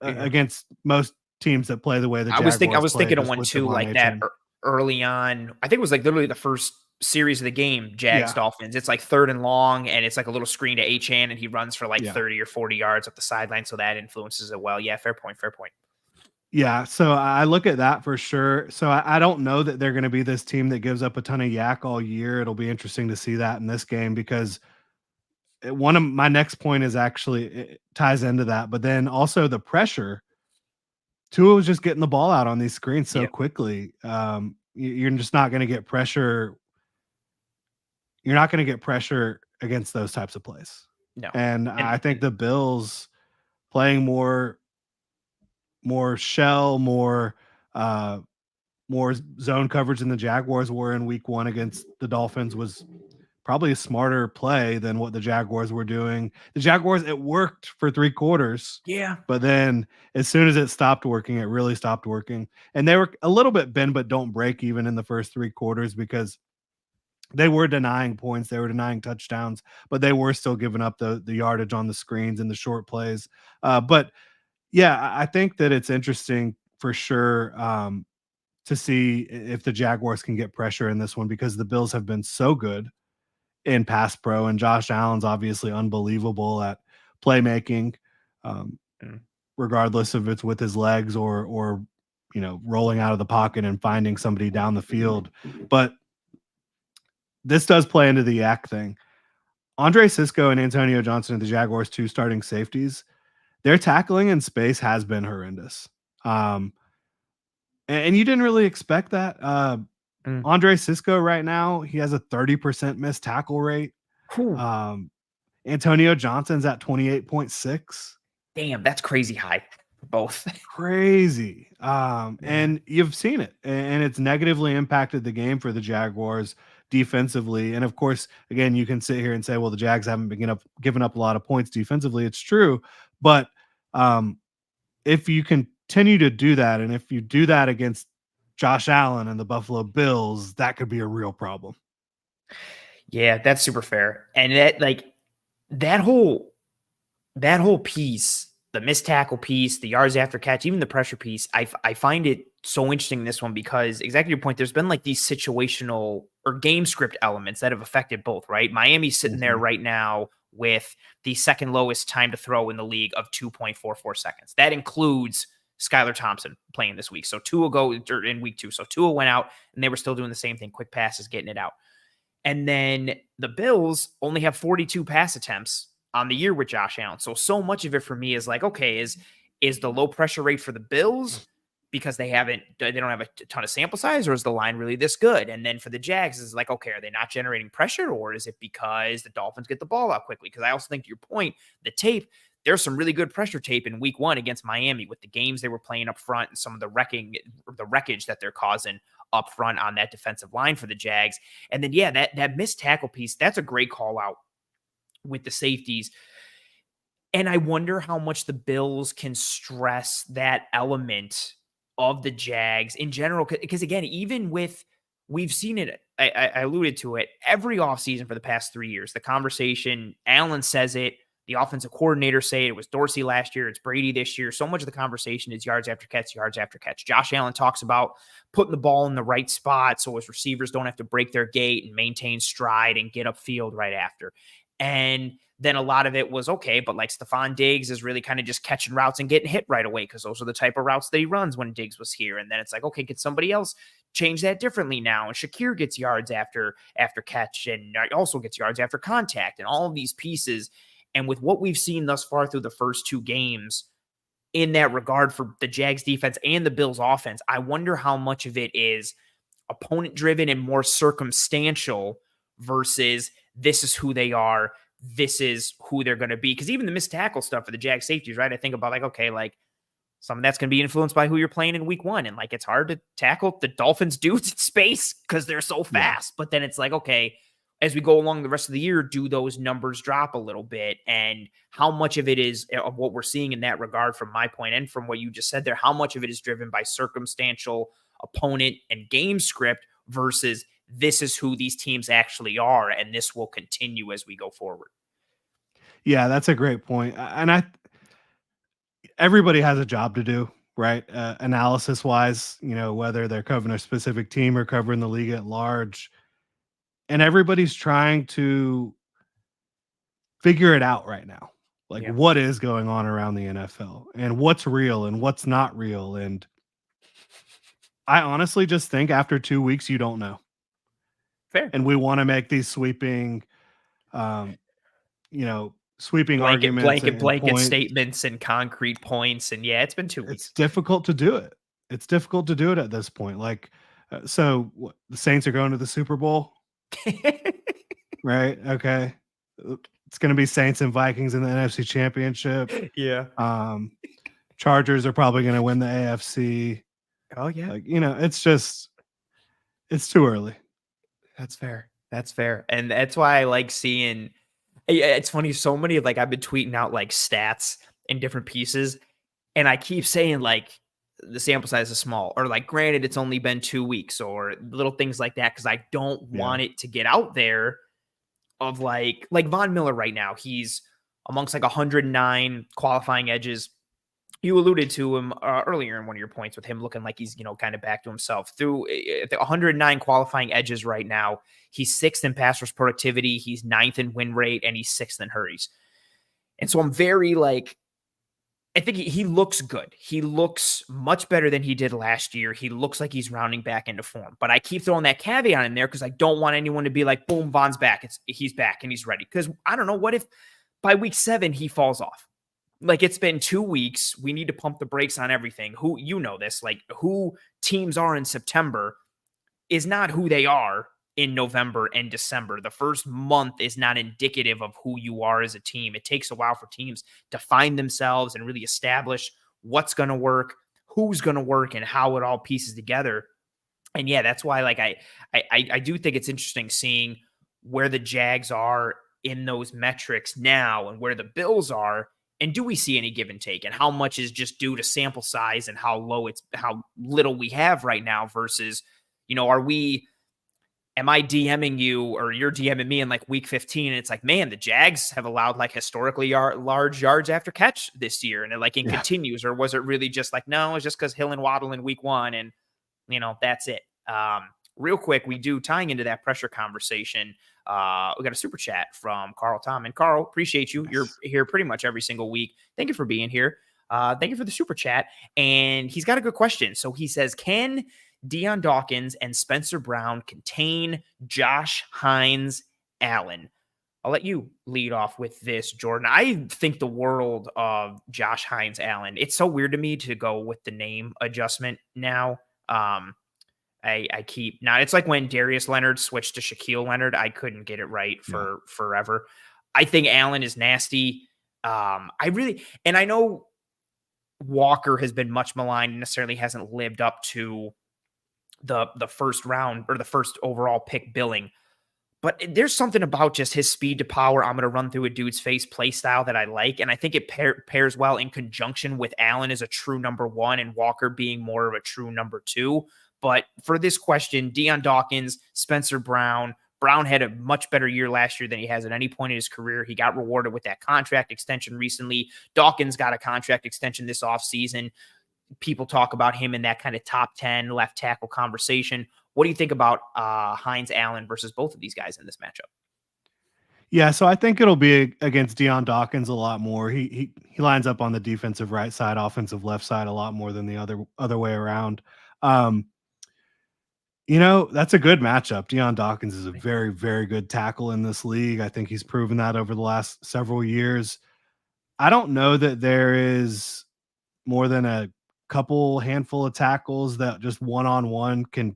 against most teams that play the way the Jaguars I was play, thinking of just one with too, Devon like that Achane. early on. I think it was like literally the first series of the game, Jags Dolphins. It's like 3rd and long, and it's like a little screen to Achane, and he runs for like 30 or 40 yards up the sideline, so that influences it well. Yeah, fair point. Yeah, so I look at that for sure. So I don't know that they're going to be this team that gives up a ton of yak all year. It'll be interesting to see that in this game, because one of my next point is actually, it ties into that, but then also the pressure. Tua was just getting the ball out on these screens so quickly. You're just not going to get pressure. You're not going to get pressure against those types of plays. No. And I think the Bills playing more shell, more zone coverage than the Jaguars were in week 1 against the Dolphins was probably a smarter play than what the Jaguars were doing. The Jaguars, it worked for 3 quarters. Yeah. But then as soon as it stopped working, it really stopped working. And they were a little bit bend but don't break even in the first 3 quarters, because they were denying points, they were denying touchdowns, but they were still giving up the yardage on the screens and the short plays. But yeah, I think that it's interesting for sure to see if the Jaguars can get pressure in this one, because the Bills have been so good in pass pro, and Josh Allen's obviously unbelievable at playmaking, regardless if it's with his legs or rolling out of the pocket and finding somebody down the field. But this does play into the yak thing. Andre Sisco and Antonio Johnson, the Jaguars' 2 starting safeties, their tackling in space has been horrendous. And you didn't really expect that. Andre Sisco right now, he has a 30% missed tackle rate. Antonio Johnson's at 28.6. Damn, that's crazy high for both. Crazy. And you've seen it, and it's negatively impacted the game for the Jaguars defensively. And of course, again, you can sit here and say, well, the Jags haven't been given up a lot of points defensively. It's true. But if you continue to do that, and if you do that against Josh Allen and the Buffalo Bills, that could be a real problem. Yeah, that's super fair. And that whole piece, the missed tackle piece, the yards after catch, even the pressure piece, I find it so interesting in this one, because exactly your point, there's been like these situational or game script elements that have affected both, right? Miami's sitting there right now with the second lowest time to throw in the league of 2.44 seconds. That includes Skylar Thompson playing this week. So Tua go in week 2. So Tua went out and they were still doing the same thing. Quick passes, getting it out. And then the Bills only have 42 pass attempts on the year with Josh Allen. So much of it for me is like, okay, is the low pressure rate for the Bills because they don't have a ton of sample size, or is the line really this good? And then for the Jags, it's like, okay, are they not generating pressure, or is it because the Dolphins get the ball out quickly? Because I also think, to your point, the tape, there's some really good pressure tape in week 1 against Miami with the games they were playing up front and some of the wreckage that they're causing up front on that defensive line for the Jags. And then, yeah, that missed tackle piece, that's a great call out with the safeties. And I wonder how much the Bills can stress that element of the Jags in general. Because again, even with, we've seen it, I alluded to it, every offseason for the past 3 years, the conversation, Allen says it, the offensive coordinator say it was Dorsey last year, it's Brady this year. So much of the conversation is yards after catch, yards after catch. Josh Allen talks about putting the ball in the right spot so his receivers don't have to break their gait and maintain stride and get upfield right after. And then a lot of it was, okay, but like Stephon Diggs is really kind of just catching routes and getting hit right away, because those are the type of routes that he runs when Diggs was here. And then it's like, okay, could somebody else change that differently now? And Shakir gets yards after catch, and also gets yards after contact, and all of these pieces. And with what we've seen thus far through the first 2 games in that regard for the Jags defense and the Bills offense, I wonder how much of it is opponent driven and more circumstantial versus this is who they are. This is who they're going to be. Because even the missed tackle stuff for the Jag safeties, right? I think about like, okay, like some of that's going to be influenced by who you're playing in week one. And like, it's hard to tackle the Dolphins dudes in space because they're so fast. Yeah. But then it's like, okay, as we go along the rest of the year, do those numbers drop a little bit? And how much of it is of what we're seeing in that regard from my point and from what you just said there, how much of it is driven by circumstantial opponent and game script versus this is who these teams actually are, and this will continue as we go forward? Yeah, that's a great point. And everybody has a job to do, right? Analysis wise, whether they're covering a specific team or covering the league at large. And everybody's trying to figure it out right now. Like what is going on around the NFL and what's real and what's not real. And I honestly just think after 2 weeks, you don't know. Fair. And we want to make these sweeping, sweeping arguments, blanket statements and concrete points. And yeah, it's been 2 weeks. It's difficult to do it. It's difficult to do it at this point. Like, so the Saints are going to the Super Bowl, right? Okay. It's going to be Saints and Vikings in the NFC Championship. Yeah. Chargers are probably going to win the AFC. Oh yeah. Like, it's too early. That's fair. That's fair. And that's why I like seeing, it's funny. So many like I've been tweeting out like stats in different pieces, and I keep saying like the sample size is small, or like, granted, it's only been 2 weeks, or little things like that. Cause I don't want it to get out there of like Von Miller right now. He's amongst like 109 qualifying edges. You alluded to him earlier in one of your points with him looking like he's, kind of back to himself. Through the 109 qualifying edges right now, he's 6th in pass rush productivity, he's 9th in win rate, and he's 6th in hurries. And so I'm very like, I think he looks good. He looks much better than he did last year. He looks like he's rounding back into form. But I keep throwing that caveat in there because I don't want anyone to be like, boom, Von's back. He's back and he's ready. Because I don't know, what if by week 7 he falls off? Like, it's been 2 weeks. We need to pump the brakes on everything. This, like who teams are in September is not who they are in November and December. The first month is not indicative of who you are as a team. It takes a while for teams to find themselves and really establish what's going to work, who's going to work, and how it all pieces together. And yeah, that's why like I do think it's interesting seeing where the Jags are in those metrics now and where the Bills are. And do we see any give and take, and how much is just due to sample size and how little we have right now versus, am I DMing you or you're DMing me in like week 15? And it's like, man, the Jags have allowed like historically large yards after catch this year. And it continues, or was it really just like, no, it's just because Hill and Waddle in week 1 and that's it. Real quick, we do tying into that pressure conversation. We got a super chat from Carl Tom. And Carl, appreciate you. You're here pretty much every single week. Thank you for being here. Thank you for the super chat. And he's got a good question. So he says, can Deion Dawkins and Spencer Brown contain Josh Hines Allen? I'll let you lead off with this, Jordan. I think the world of Josh Hines Allen. It's so weird to me to go with the name adjustment now. I keep now. It's like when Darius Leonard switched to Shaquille Leonard. I couldn't get it right for forever. I think Allen is nasty. And I know Walker has been much maligned and necessarily hasn't lived up to the first round or the first overall pick billing. But there's something about just his speed to power, I'm going to run through a dude's face play style that I like. And I think it pairs well in conjunction with Allen as a true number 1 and Walker being more of a true number 2. But for this question, Deion Dawkins, Spencer Brown. Brown had a much better year last year than he has at any point in his career. He got rewarded with that contract extension recently. Dawkins got a contract extension this offseason. People talk about him in that kind of top 10 left tackle conversation. What do you think about Hines Allen versus both of these guys in this matchup? Yeah, so I think it'll be against Deion Dawkins a lot more. He lines up on the defensive right side, offensive left side a lot more than the other way around. That's a good matchup. Deion Dawkins is a very, very good tackle in this league. I think he's proven that over the last several years. I don't know that there is more than a handful of tackles that just one-on-one can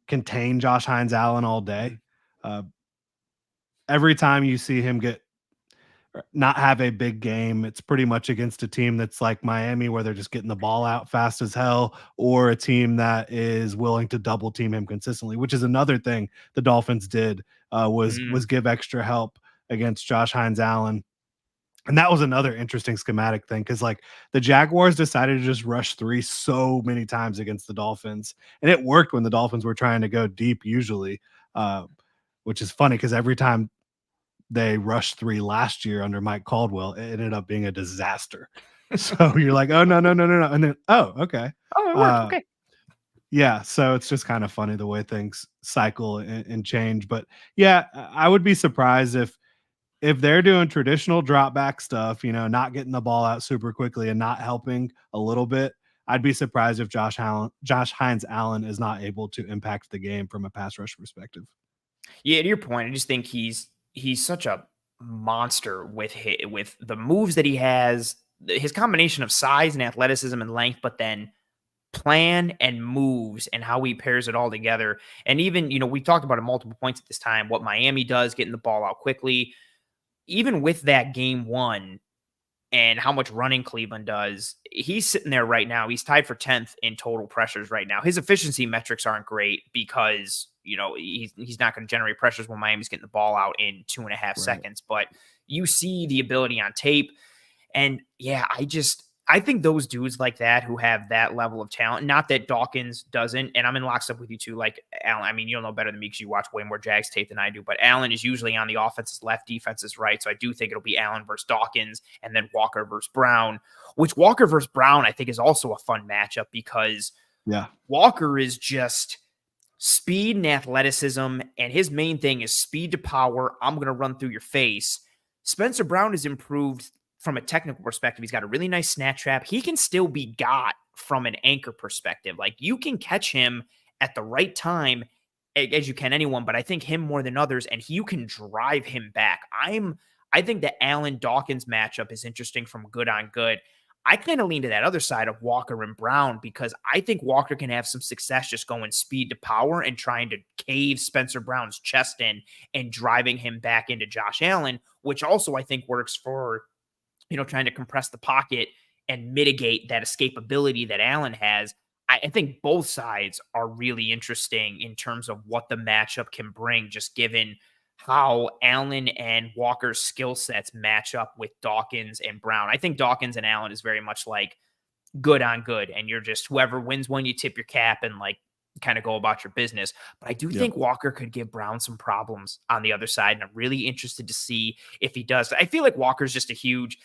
contain Josh Hines Allen all day. Every time you see him not have a big game, it's pretty much against a team that's like Miami, where they're just getting the ball out fast as hell, or a team that is willing to double team him consistently, which is another thing the Dolphins did, was give extra help against Josh Hines Allen. And that was another interesting schematic thing, because like the Jaguars decided to just rush 3 so many times against the Dolphins, and it worked when the Dolphins were trying to go deep usually, which is funny because every time they rushed 3 last year under Mike Caldwell, it ended up being a disaster. So you're like, oh, no. And then, oh, okay. Oh, it worked. Okay. Yeah. So it's just kind of funny the way things cycle and change. But yeah, I would be surprised if they're doing traditional drop back stuff, not getting the ball out super quickly and not helping a little bit. I'd be surprised if Josh Hines Allen is not able to impact the game from a pass rush perspective. Yeah, to your point, I just think he's such a monster with the moves that he has, his combination of size and athleticism and length, but then plan and moves and how he pairs it all together. And even, we talked about it multiple points at this time, what Miami does, getting the ball out quickly, even with that game 1 and how much running Cleveland does, he's sitting there right now. He's tied for 10th in total pressures right now. His efficiency metrics aren't great because, he's not going to generate pressures when Miami's getting the ball out in 2.5 seconds. But you see the ability on tape. And yeah, I think those dudes like that who have that level of talent, not that Dawkins doesn't, and I'm in lockstep with you too, like Allen. I mean, you'll know better than me because you watch way more Jags tape than I do, but Allen is usually on the offense's left, defense's right. So I do think it'll be Allen versus Dawkins and then Walker versus Brown, which Walker versus Brown I think is also a fun matchup because Walker is just speed and athleticism, and his main thing is speed to power. I'm going to run through your face. Spencer Brown has improved from a technical perspective. He's got a really nice snatch trap. He can still be got from an anchor perspective. Like, you can catch him at the right time as you can anyone, but I think him more than others, and you can drive him back. I think the Allen Dawkins matchup is interesting from good on good. I kind of lean to that other side of Walker and Brown because I think Walker can have some success just going speed to power and trying to cave Spencer Brown's chest in and driving him back into Josh Allen, which also I think works for, trying to compress the pocket and mitigate that escapability that Allen has. I think both sides are really interesting in terms of what the matchup can bring, just given how Allen and Walker's skill sets match up with Dawkins and Brown. I think Dawkins and Allen is very much like good on good, and you're just whoever wins one, you tip your cap and like kind of go about your business. But I do think Walker could give Brown some problems on the other side, and I'm really interested to see if he does. I feel like Walker's just a huge,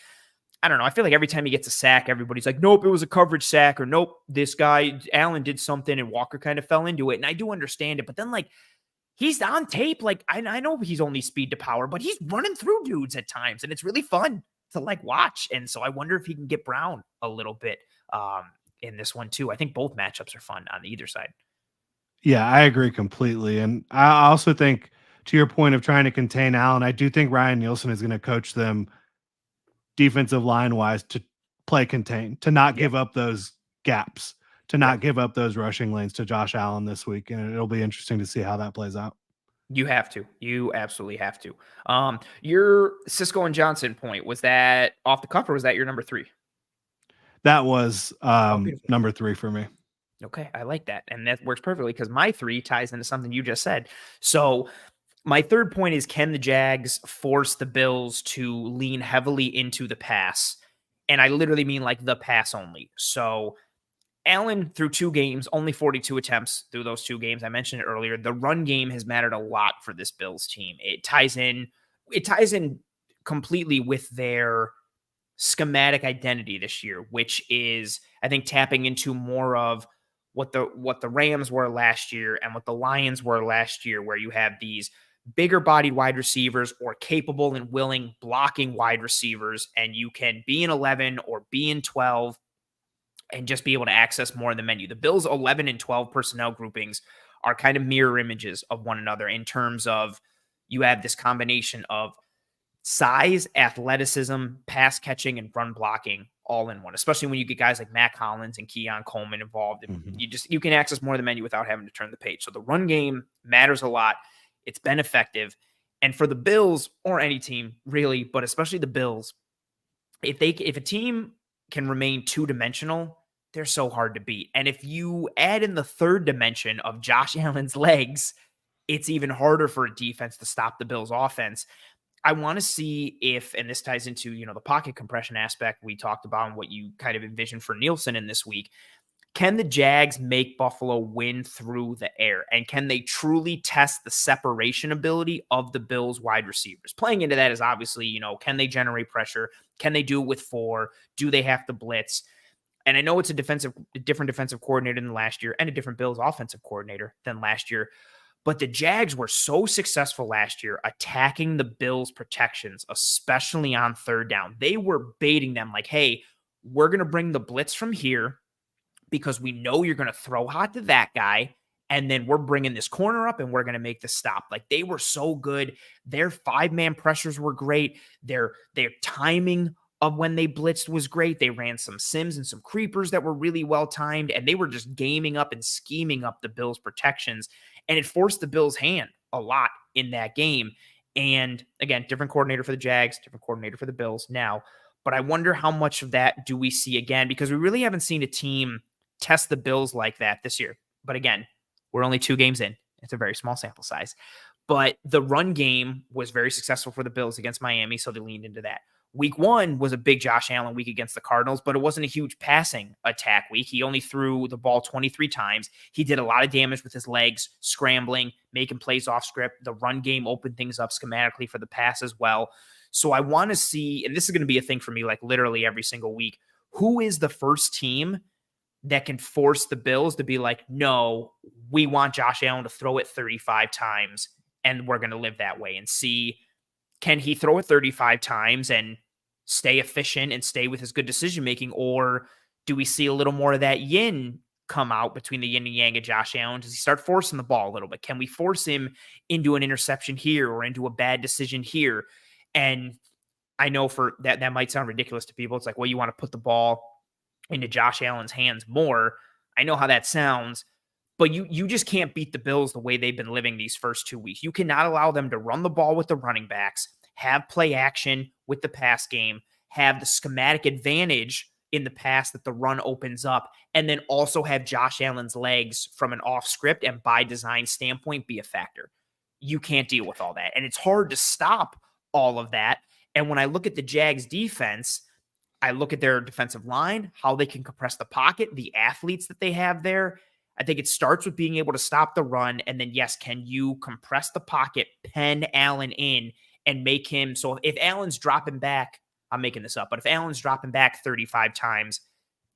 I don't know. I feel like every time he gets a sack, everybody's like, nope, it was a coverage sack, or nope, this guy, Allen, did something and Walker kind of fell into it. And I do understand it. But then, like, he's on tape. Like, I know he's only speed to power, but he's running through dudes at times, and it's really fun to, like, watch. And so I wonder if he can get Brown a little bit in this one, too. I think both matchups are fun on either side. Yeah, I agree completely. And I also think, to your point of trying to contain Allen, I do think Ryan Nielsen is going to coach them defensive line wise to play contain, to not give up those gaps, to not give up those rushing lanes to Josh Allen this week. And it'll be interesting to see how that plays out. You have to. You absolutely have to. Your Cisco and Johnson point, was that off the cuff or was that your number 3? That was number 3 for me. Okay, I like that. And that works perfectly because my 3 ties into something you just said. So my third point is, can the Jags force the Bills to lean heavily into the pass? And I literally mean like the pass only. So Allen, through 2 games, only 42 attempts through those 2 games. I mentioned it earlier. The run game has mattered a lot for this Bills team. It ties in completely with their schematic identity this year, which is, I think, tapping into more of what the Rams were last year and what the Lions were last year, where you have these bigger bodied wide receivers or capable and willing blocking wide receivers, and you can be in 11 or be in 12 and just be able to access more of the menu. The Bills' 11 and 12 personnel groupings are kind of mirror images of one another in terms of you have this combination of size, athleticism, pass catching, and run blocking all in one, especially when you get guys like Matt Collins and Keon Coleman involved. And you can access more of the menu without having to turn the page. So the run game matters a lot. It's been effective. And for the Bills, or any team really, but especially the Bills, if a team can remain two-dimensional, they're so hard to beat. And if you add in the third dimension of Josh Allen's legs, it's even harder for a defense to stop the Bills' offense. I want to see if, and this ties into, the pocket compression aspect we talked about and what you kind of envisioned for Nielsen in this week. Can the Jags make Buffalo win through the air? And can they truly test the separation ability of the Bills wide receivers? Playing into that is obviously, can they generate pressure? Can they do it with 4? Do they have to blitz? And I know it's a different defensive coordinator than last year and a different Bills offensive coordinator than last year. But the Jags were so successful last year attacking the Bills' protections, especially on third down. They were baiting them like, hey, we're going to bring the blitz from here because we know you're going to throw hot to that guy. And then we're bringing this corner up and we're going to make the stop. Like, they were so good. Their 5-man pressures were great. Their timing of when they blitzed was great. They ran some sims and some creepers that were really well timed, and they were just gaming up and scheming up the Bills' protections. And it forced the Bills' hand a lot in that game. And again, different coordinator for the Jags, different coordinator for the Bills now. But I wonder how much of that do we see again, because we really haven't seen a team test the Bills like that this year. But again, we're only 2 games in. It's a very small sample size. But the run game was very successful for the Bills against Miami, so they leaned into that. Week 1 was a big Josh Allen week against the Cardinals, but it wasn't a huge passing attack week. He only threw the ball 23 times. He did a lot of damage with his legs, scrambling, making plays off script. The run game opened things up schematically for the pass as well. So I want to see, and this is going to be a thing for me like literally every single week, who is the first team that can force the Bills to be like, no, we want Josh Allen to throw it 35 times, and we're going to live that way, and see, can he throw it 35 times and stay efficient and stay with his good decision-making, or do we see a little more of that yin come out between the yin and yang of Josh Allen? Does he start forcing the ball a little bit? Can we force him into an interception here or into a bad decision here? And I know for that might sound ridiculous to people. It's like, well, you want to put the ball into Josh Allen's hands more. I know how that sounds, but you just can't beat the Bills the way they've been living these first 2 weeks. You cannot allow them to run the ball with the running backs, have play action with the pass game, have the schematic advantage in the pass that the run opens up, and then also have Josh Allen's legs from an off script and by design standpoint be a factor. You can't deal with all that. And it's hard to stop all of that. And when I look at the Jags defense, I look at their defensive line, how they can compress the pocket, the athletes that they have there. I think it starts with being able to stop the run. And then, yes, can you compress the pocket, pen Allen in, and make him, so if Allen's dropping back, I'm making this up, but if Allen's dropping back 35 times,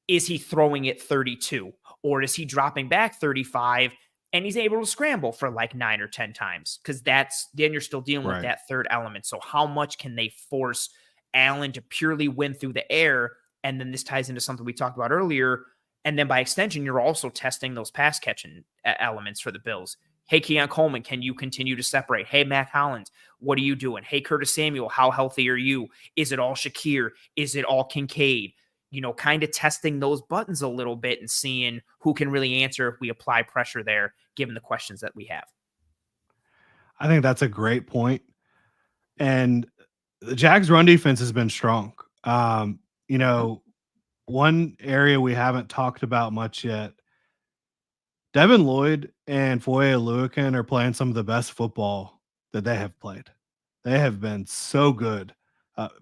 is he throwing it 32? Or is he dropping back 35 and he's able to scramble for like 9 or 10 times? Because then you're still dealing with that third element. So how much can they force Allen to purely win through the air? And then this ties into something we talked about earlier. And then by extension, you're also testing those pass catching elements for the Bills. Hey, Keon Coleman, can you continue to separate? Hey, Matt Collins, what are you doing? Hey, Curtis Samuel, how healthy are you? Is it all Shakir? Is it all Kincaid? Kind of testing those buttons a little bit and seeing who can really answer if we apply pressure there, given the questions that we have. I think that's a great point. And the Jags run defense has been strong. One area we haven't talked about much yet, Devin Lloyd and Foye Oluokun are playing some of the best football that they have played. They have been so good.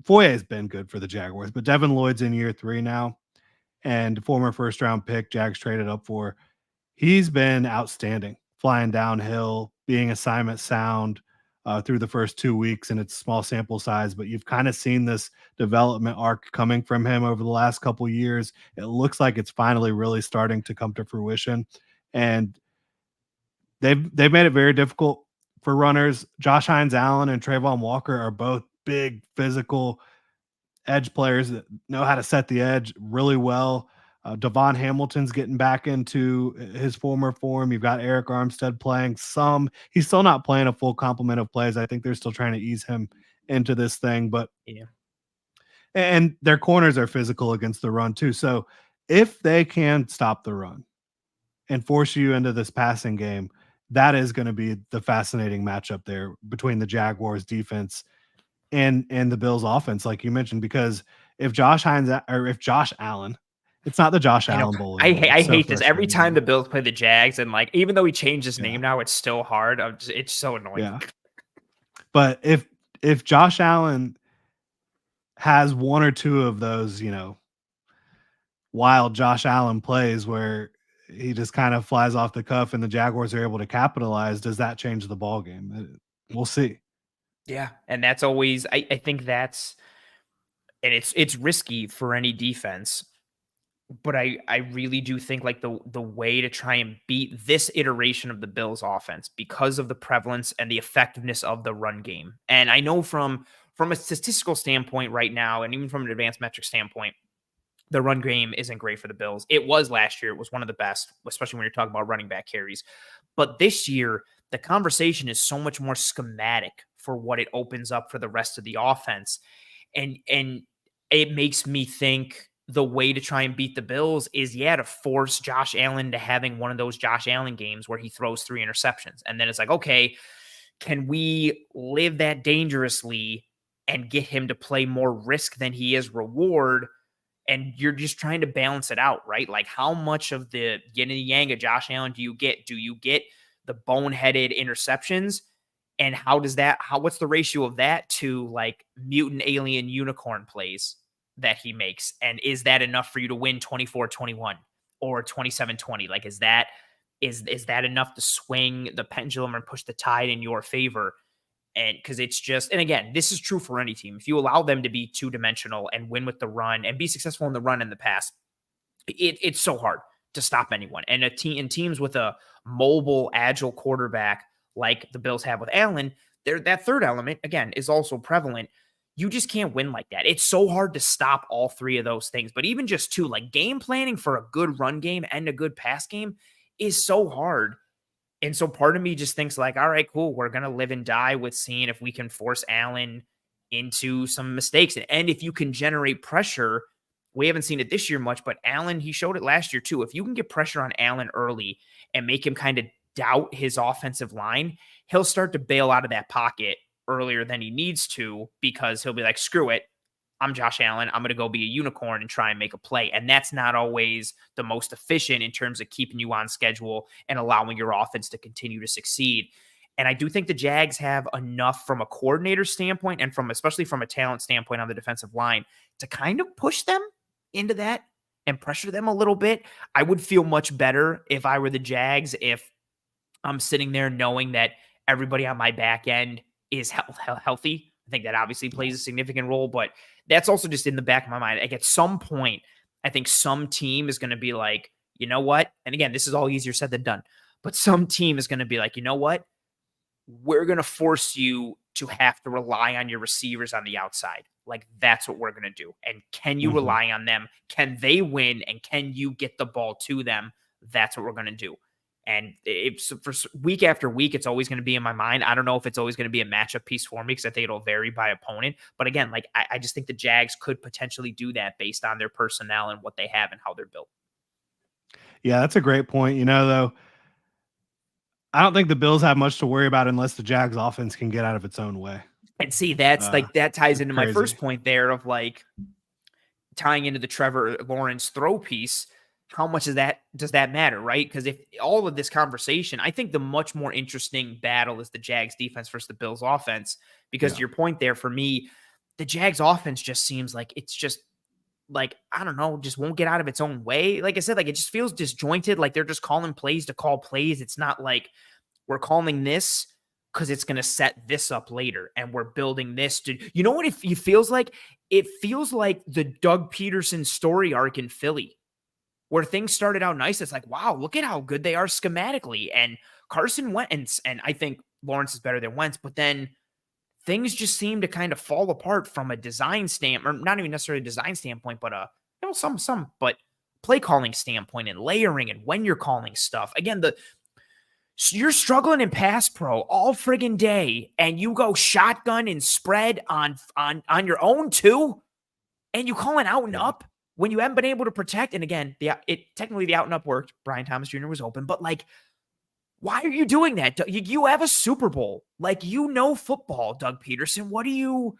Foye has been good for the Jaguars, but Devin Lloyd's in year 3 now, and former first-round pick Jags traded up for. He's been outstanding, flying downhill, being assignment sound through the first 2 weeks, and it's small sample size, but you've kind of seen this development arc coming from him over the last couple of years. It looks like it's finally really starting to come to fruition. And they've made it very difficult for runners. Josh Hines Allen and Trayvon Walker are both big physical edge players that know how to set the edge really well. Devon Hamilton's getting back into his former form. You've got Eric Armstead playing some. He's still not playing a full complement of plays. I think they're still trying to ease him into this thing, but yeah, And their corners are physical against the run too. So if they can stop the run and force you into this passing game, that is going to be the fascinating matchup there between the Jaguars defense and the Bills offense, like you mentioned, because if Josh Allen, it's not the Josh I know. Allen Bowl I anymore. I It's so hate this. Every frustrating to time me. the Bills play the Jags, and like even though he changed his Yeah. name now, it's still hard. It's so annoying. Yeah. But if Josh Allen has one or two of those, wild Josh Allen plays where he just kind of flies off the cuff and the Jaguars are able to capitalize, does that change the ball game? We'll see. Yeah, and that's always I think that's and it's risky for any defense. But I really do think like the way to try and beat this iteration of the Bills offense because of the prevalence and the effectiveness of the run game. And I know from a statistical standpoint right now, and even from an advanced metric standpoint, the run game isn't great for the Bills. It was last year. It was one of the best, especially when you're talking about running back carries. But this year, the conversation is so much more schematic for what it opens up for the rest of the offense. And it makes me think the way to try and beat the Bills is, to force Josh Allen to having one of those Josh Allen games where he throws 3 interceptions. And then it's like, okay, can we live that dangerously and get him to play more risk than he is reward? And you're just trying to balance it out, right? Like how much of the yin and yang of Josh Allen do you get? Do you get the boneheaded interceptions? And what's the ratio of that to like mutant alien unicorn plays that he makes? And is that enough for you to win 24-21 or 27-20? Like, is that enough to swing the pendulum and push the tide in your favor? And because it's just, and again, this is true for any team. If you allow them to be 2-dimensional and win with the run and be successful in the run and the pass, it's so hard to stop anyone. And teams with a mobile, agile quarterback like the Bills have with Allen, that third element, again, is also prevalent. You just can't win like that. It's so hard to stop all 3 of those things. But even just 2, like game planning for a good run game and a good pass game is so hard. And so part of me just thinks like, all right, cool. We're going to live and die with seeing if we can force Allen into some mistakes. And if you can generate pressure, we haven't seen it this year much, but Allen, he showed it last year too. If you can get pressure on Allen early and make him kind of doubt his offensive line, he'll start to bail out of that pocket earlier than he needs to because he'll be like, screw it. I'm Josh Allen. I'm going to go be a unicorn and try and make a play. And that's not always the most efficient in terms of keeping you on schedule and allowing your offense to continue to succeed. And I do think the Jags have enough from a coordinator standpoint and especially from a talent standpoint on the defensive line to kind of push them into that and pressure them a little bit. I would feel much better if I were the Jags, if I'm sitting there knowing that everybody on my back end is healthy. I think that obviously plays a significant role, but that's also just in the back of my mind. Like at some point, I think some team is going to be like, you know what? And again, this is all easier said than done, but some team is going to be like, you know what? We're going to force you to have to rely on your receivers on the outside. Like that's what we're going to do. And can you rely on them? Can they win? And can you get the ball to them? That's what we're going to do. And it's for week after week, it's always going to be in my mind. I don't know if it's always going to be a matchup piece for me because I think it'll vary by opponent. But again, like I just think the Jags could potentially do that based on their personnel and what they have and how they're built. Yeah, that's a great point. Though, I don't think the Bills have much to worry about unless the Jags offense can get out of its own way. And see, that's that ties into crazy. my first point there of like tying into the Trevor Lawrence throw piece. How much does that matter, right? Because if all of this conversation, I think the much more interesting battle is the Jags defense versus the Bills offense. Because to your point there, for me, the Jags offense just seems like it's just like, I don't know, just won't get out of its own way. Like I said, like it just feels disjointed. Like they're just calling plays to call plays. It's not like we're calling this because it's going to set this up later and we're building this to, you know what it feels like? It feels like the Doug Peterson story arc in Philly, where things started out nice. It's like, wow, look at how good they are schematically. And Carson Wentz, and I think Lawrence is better than Wentz, but then things just seem to kind of fall apart from a design standpoint, or not even necessarily a design standpoint, but but play calling standpoint and layering and when you're calling stuff. Again, you're struggling in pass pro all friggin' day, and you go shotgun and spread on your own too. And you call an out and Yeah. up when you haven't been able to protect. And again, technically the out and up worked. Brian Thomas Jr. was open, but like, why are you doing that? You have a Super Bowl. Like, football, Doug Peterson. What do you?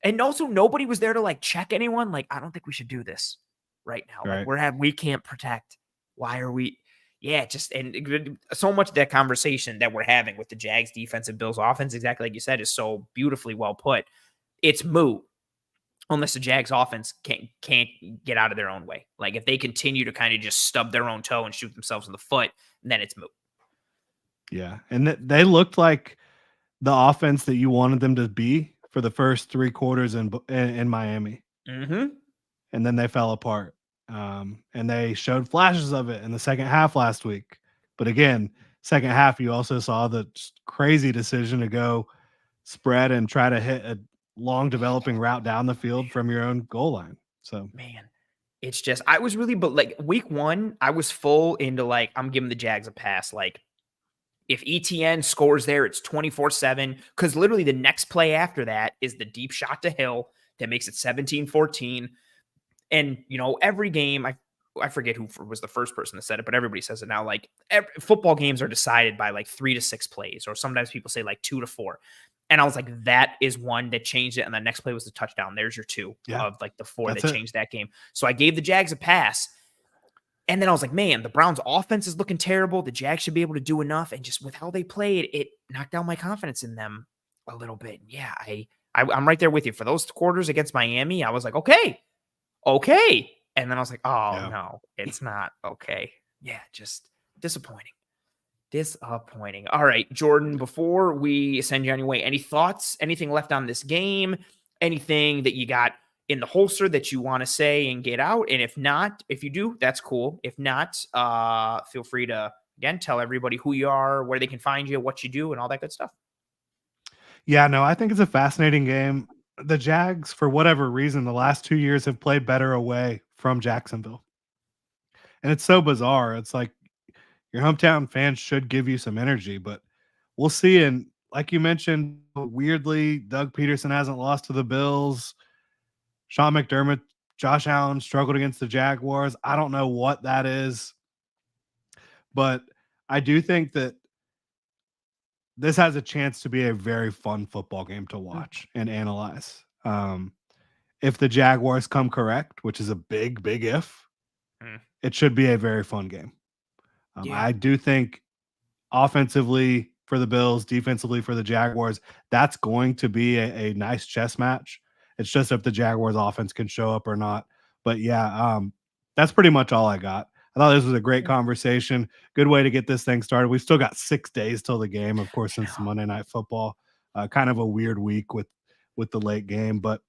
And also, nobody was there to like check anyone. Like, I don't think we should do this right now. Right. Like, we can't protect. Why are we? Yeah, and so much of that conversation that we're having with the Jags defense and Bills offense, exactly like you said, is so beautifully well put. It's moot unless the Jags offense can't get out of their own way. Like, if they continue to kind of just stub their own toe and shoot themselves in the foot, then it's moot. Yeah. And they looked like the offense that you wanted them to be for the first 3 quarters in Miami. Mm-hmm. And then they fell apart. And they showed flashes of it in the second half last week. But again, second half, you also saw the crazy decision to go spread and try to hit a long developing route down the field from your own goal line. So, man, it's just, I was really, but like week 1, I was full into like, I'm giving the Jags a pass. Like, if ETN scores there, it's 24-7, because literally the next play after that is the deep shot to Hill that makes it 17-14. And, every game, I forget who was the first person that said it, but everybody says it now. Like, football games are decided by like 3 to 6 plays, or sometimes people say like 2 to 4. And I was like, that is one that changed it. And the next play was the touchdown. There's your 2 of like the 4 that changed that game. So I gave the Jags a pass. And then I was like, man, the Browns offense is looking terrible. The Jags should be able to do enough. And just with how they played, it knocked down my confidence in them a little bit. Yeah, I'm right there with you. For those quarters against Miami, I was like, okay. And then I was like, oh, no, it's not okay. Yeah, just disappointing. All right, Jordan, before we send you on your way, any thoughts, anything left on this game, anything that you got in the holster that you want to say and get out? And if not, if you do, that's cool. If not, feel free to, again, tell everybody who you are, where they can find you, what you do, and all that good stuff. Yeah, no, I think it's a fascinating game. The Jags, for whatever reason, the last 2 years have played better away from Jacksonville. And it's so bizarre. It's like your hometown fans should give you some energy, but we'll see. And like you mentioned, weirdly, Doug Peterson hasn't lost to the Bills. Sean McDermott, Josh Allen struggled against the Jaguars. I don't know what that is, but I do think that this has a chance to be a very fun football game to watch and analyze. If the Jaguars come correct, which is a big, big if, it should be a very fun game. I do think offensively for the Bills, defensively for the Jaguars, that's going to be a nice chess match. It's just if the Jaguars offense can show up or not. But yeah, that's pretty much all I got. I thought this was a great conversation. Good way to get this thing started. We've still got 6 days till the game, of course, since Monday Night Football. Kind of a weird week with the late game. But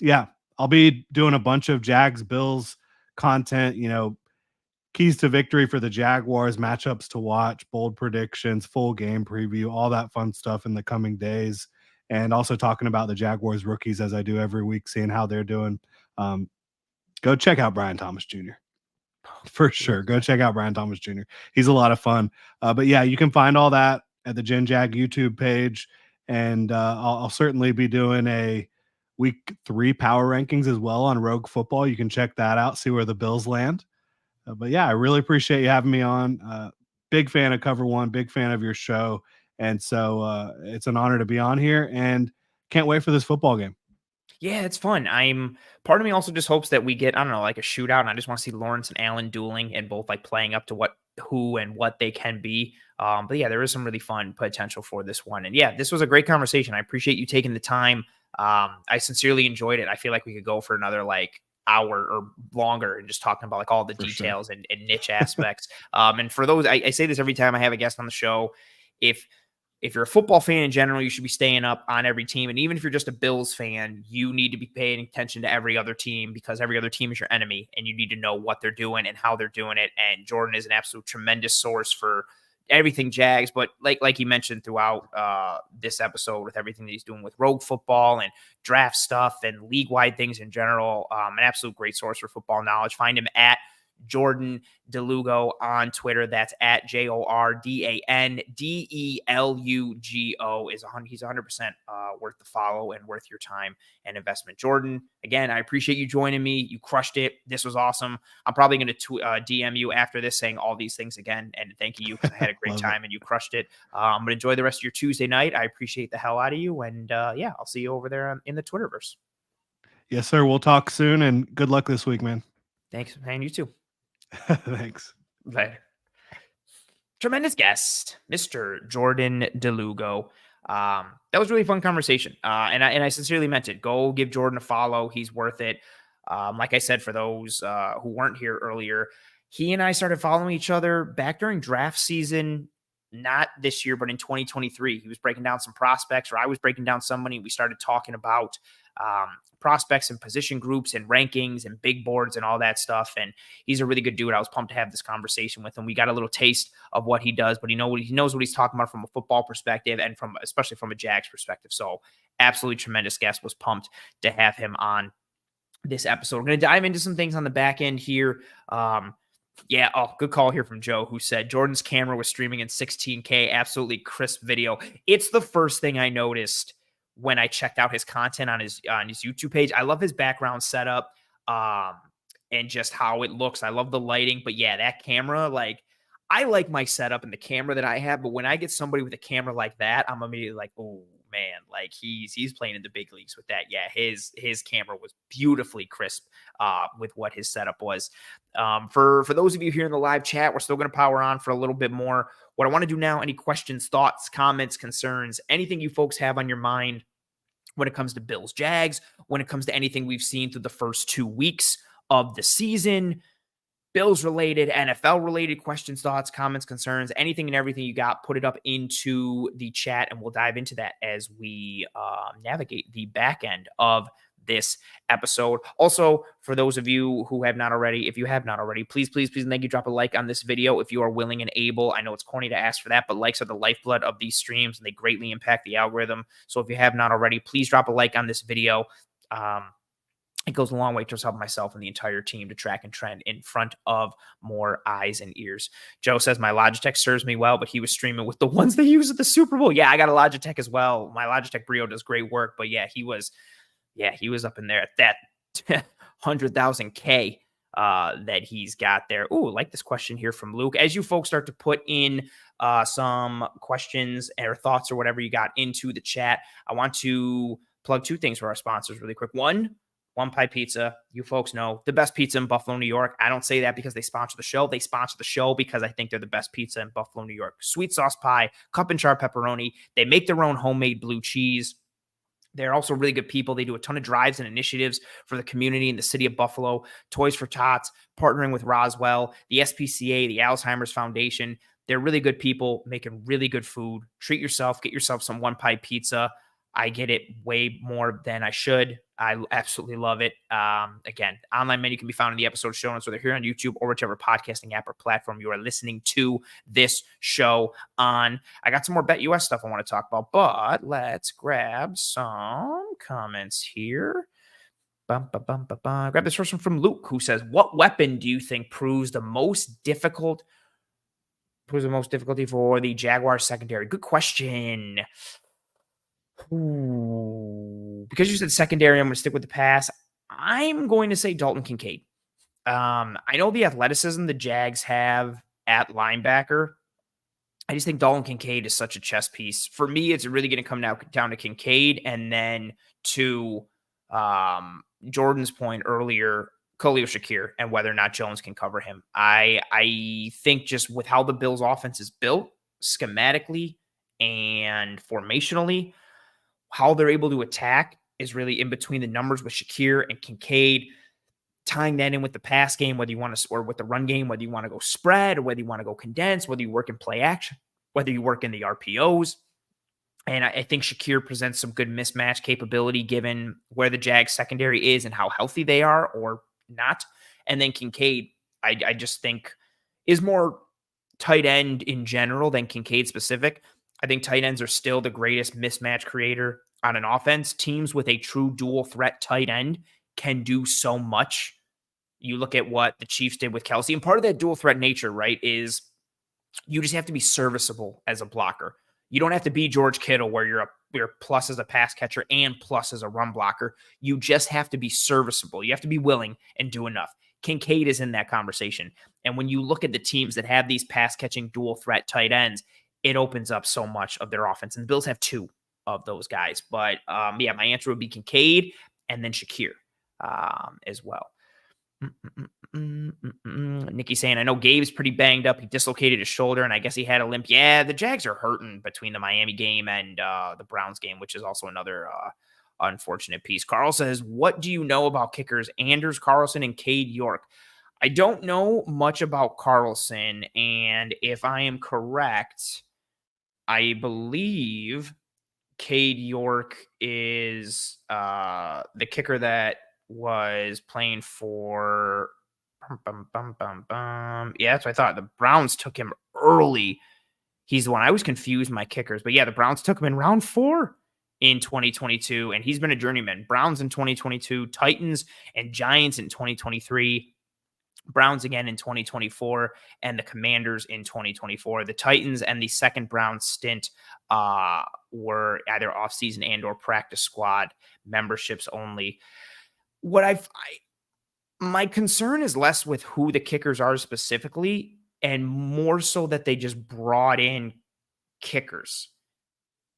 yeah, I'll be doing a bunch of Jags Bills content, keys to victory for the Jaguars, matchups to watch, bold predictions, full game preview, all that fun stuff in the coming days. And also talking about the Jaguars rookies as I do every week, seeing how they're doing. Go check out Brian Thomas Jr. For sure. Go check out Brian Thomas Jr. He's a lot of fun. But yeah, you can find all that at the Gen Jag YouTube page. And I'll certainly be doing a week 3 power rankings as well on Rogue Football. You can check that out, see where the Bills land. But yeah, I really appreciate you having me on. Big fan of Cover One, big fan of your show. And so it's an honor to be on here and can't wait for this football game. Yeah, it's fun. Part of me also just hopes that we get, I don't know, like a shootout. And I just want to see Lawrence and Allen dueling and both like playing up to who and what they can be. But yeah, there is some really fun potential for this one. And yeah, this was a great conversation. I appreciate you taking the time. I sincerely enjoyed it. I feel like we could go for another like hour or longer and just talking about like all the details and niche aspects. And for those, I say this every time I have a guest on the show. If you're a football fan in general, you should be staying up on every team. And even if you're just a Bills fan, you need to be paying attention to every other team because every other team is your enemy and you need to know what they're doing and how they're doing it. And Jordan is an absolute tremendous source for everything Jags, but like you mentioned throughout this episode with everything that he's doing with Rogue Football and draft stuff and league-wide things in general, an absolute great source for football knowledge. Find him at Jordan de Lugo on Twitter. That's at JordanDelugo. He's 100% worth the follow and worth your time and investment. Jordan, again, I appreciate you joining me. You crushed it. This was awesome. I'm probably going to DM you after this saying all these things again and thanking you because I had a great time and you crushed it. I'm going to enjoy the rest of your Tuesday night. I appreciate the hell out of you. And I'll see you over there in the Twitterverse. Yes, sir. We'll talk soon and good luck this week, man. Thanks. And you too. Thanks. Later. Tremendous guest, Mr. Jordan de Lugo. That was a really fun conversation. And I sincerely meant it. Go give Jordan a follow. He's worth it. Like I said, for those who weren't here earlier, he and I started following each other back during draft season, not this year, but in 2023. He was breaking down some prospects, or I was breaking down somebody. We started talking about prospects and position groups and rankings and big boards and all that stuff. And he's a really good dude. I was pumped to have this conversation with him. We got a little taste of what he does, but he knows what he's talking about from a football perspective and especially from a Jags perspective. So absolutely tremendous guest. Was pumped to have him on this episode. We're going to dive into some things on the back end here. Good call here from Joe, who said Jordan's camera was streaming in 16K, absolutely crisp video. It's the first thing I noticed when I checked out his content on his YouTube page. I love his background setup and just how it looks. I love the lighting, but yeah, that camera, I like my setup and the camera that I have, but when I get somebody with a camera like that, I'm immediately like, oh man, he's playing in the big leagues with that. Yeah, his camera was beautifully crisp with what his setup was. For those of you here in the live chat, we're still going to power on for a little bit more. What I want to do now, any questions, thoughts, comments, concerns, anything you folks have on your mind when it comes to Bills Jags, when it comes to anything we've seen through the first 2 weeks of the season, Bills related, NFL related questions, thoughts, comments, concerns, anything and everything you got, put it up into the chat and we'll dive into that as we navigate the back end of this episode. Also, for those of you who have not already, if you have not already, please, and thank you, drop a like on this video if you are willing and able. I know it's corny to ask for that, but likes are the lifeblood of these streams and they greatly impact the algorithm. So if you have not already, please drop a like on this video. It goes a long way towards helping myself and the entire team to track and trend in front of more eyes and ears. Joe says, my Logitech serves me well, but he was streaming with the ones they use at the Super Bowl. Yeah, I got a Logitech as well. My Logitech Brio does great work, but yeah, he was up in there at that 100,000K that he's got there. Ooh, like this question here from Luke. As you folks start to put in some questions or thoughts or whatever you got into the chat, I want to plug two things for our sponsors really quick. One Pie Pizza. You folks know the best pizza in Buffalo, New York. I don't say that because they sponsor the show. They sponsor the show because I think they're the best pizza in Buffalo, New York. Sweet sauce pie, cup and char pepperoni. They make their own homemade blue cheese. They're also really good people. They do a ton of drives and initiatives for the community in the city of Buffalo. Toys for Tots, partnering with Roswell, the SPCA, the Alzheimer's Foundation. They're really good people making really good food. Treat yourself. Get yourself some One Pie Pizza. I get it way more than I should. I absolutely love it. Again, online menu can be found in the episode show notes, whether here on YouTube or whichever podcasting app or platform you are listening to this show on. I got some more BetUS stuff I want to talk about, but let's grab some comments here. Grab this first one from Luke, who says, what weapon do you think proves the most difficulty for the Jaguars secondary? Good question. Ooh. Because you said secondary, I'm going to stick with the pass. I'm going to say Dalton Kincaid. I know the athleticism the Jags have at linebacker. I just think Dalton Kincaid is such a chess piece. For me, it's really going to come down to Kincaid and then to Jordan's point earlier, Khalil Shakir, and whether or not Jones can cover him. I think just with how the Bills offense is built schematically and formationally, how they're able to attack is really in between the numbers with Shakir and Kincaid, tying that in with the pass game, whether you want to, or with the run game, whether you want to go spread or whether you want to go condense, whether you work in play action, whether you work in the RPOs. And I think Shakir presents some good mismatch capability given where the Jags secondary is and how healthy they are or not. And then Kincaid, I just think is more tight end in general than Kincaid specific. I think tight ends are still the greatest mismatch creator on an offense. Teams with a true dual threat tight end can do so much, You look at what the Chiefs did with Kelsey, and part of that dual threat nature, right, is you just have to be serviceable as a blocker. You don't have to be George Kittle where you're plus as a pass catcher and plus as a run blocker. You just have to be serviceable. You have to be willing and do enough. Kincaid is in that conversation. And when you look at the teams that have these pass catching dual threat tight ends, it opens up so much of their offense. And the Bills have two of those guys. But yeah, my answer would be Kincaid and then Shakir as well. Nikki saying, I know Gabe's pretty banged up. He dislocated his shoulder, and I guess he had a limp. Yeah, the Jags are hurting between the Miami game and the Browns game, which is also another unfortunate piece. Carl says, what do you know about kickers Anders Carlson and Cade York? I don't know much about Carlson, and if I am correct, I believe Cade York is the kicker that was playing for yeah, that's what I thought. The Browns took him early. He's the one. I was confused my kickers, but yeah, the Browns took him in round 4 in 2022, and he's been a journeyman. Browns in 2022, Titans and Giants in 2023, Browns again in 2024, and the Commanders in 2024. The Titans and the second Browns stint were either offseason and or practice squad memberships only. My concern is less with who the kickers are specifically and more so that they just brought in kickers.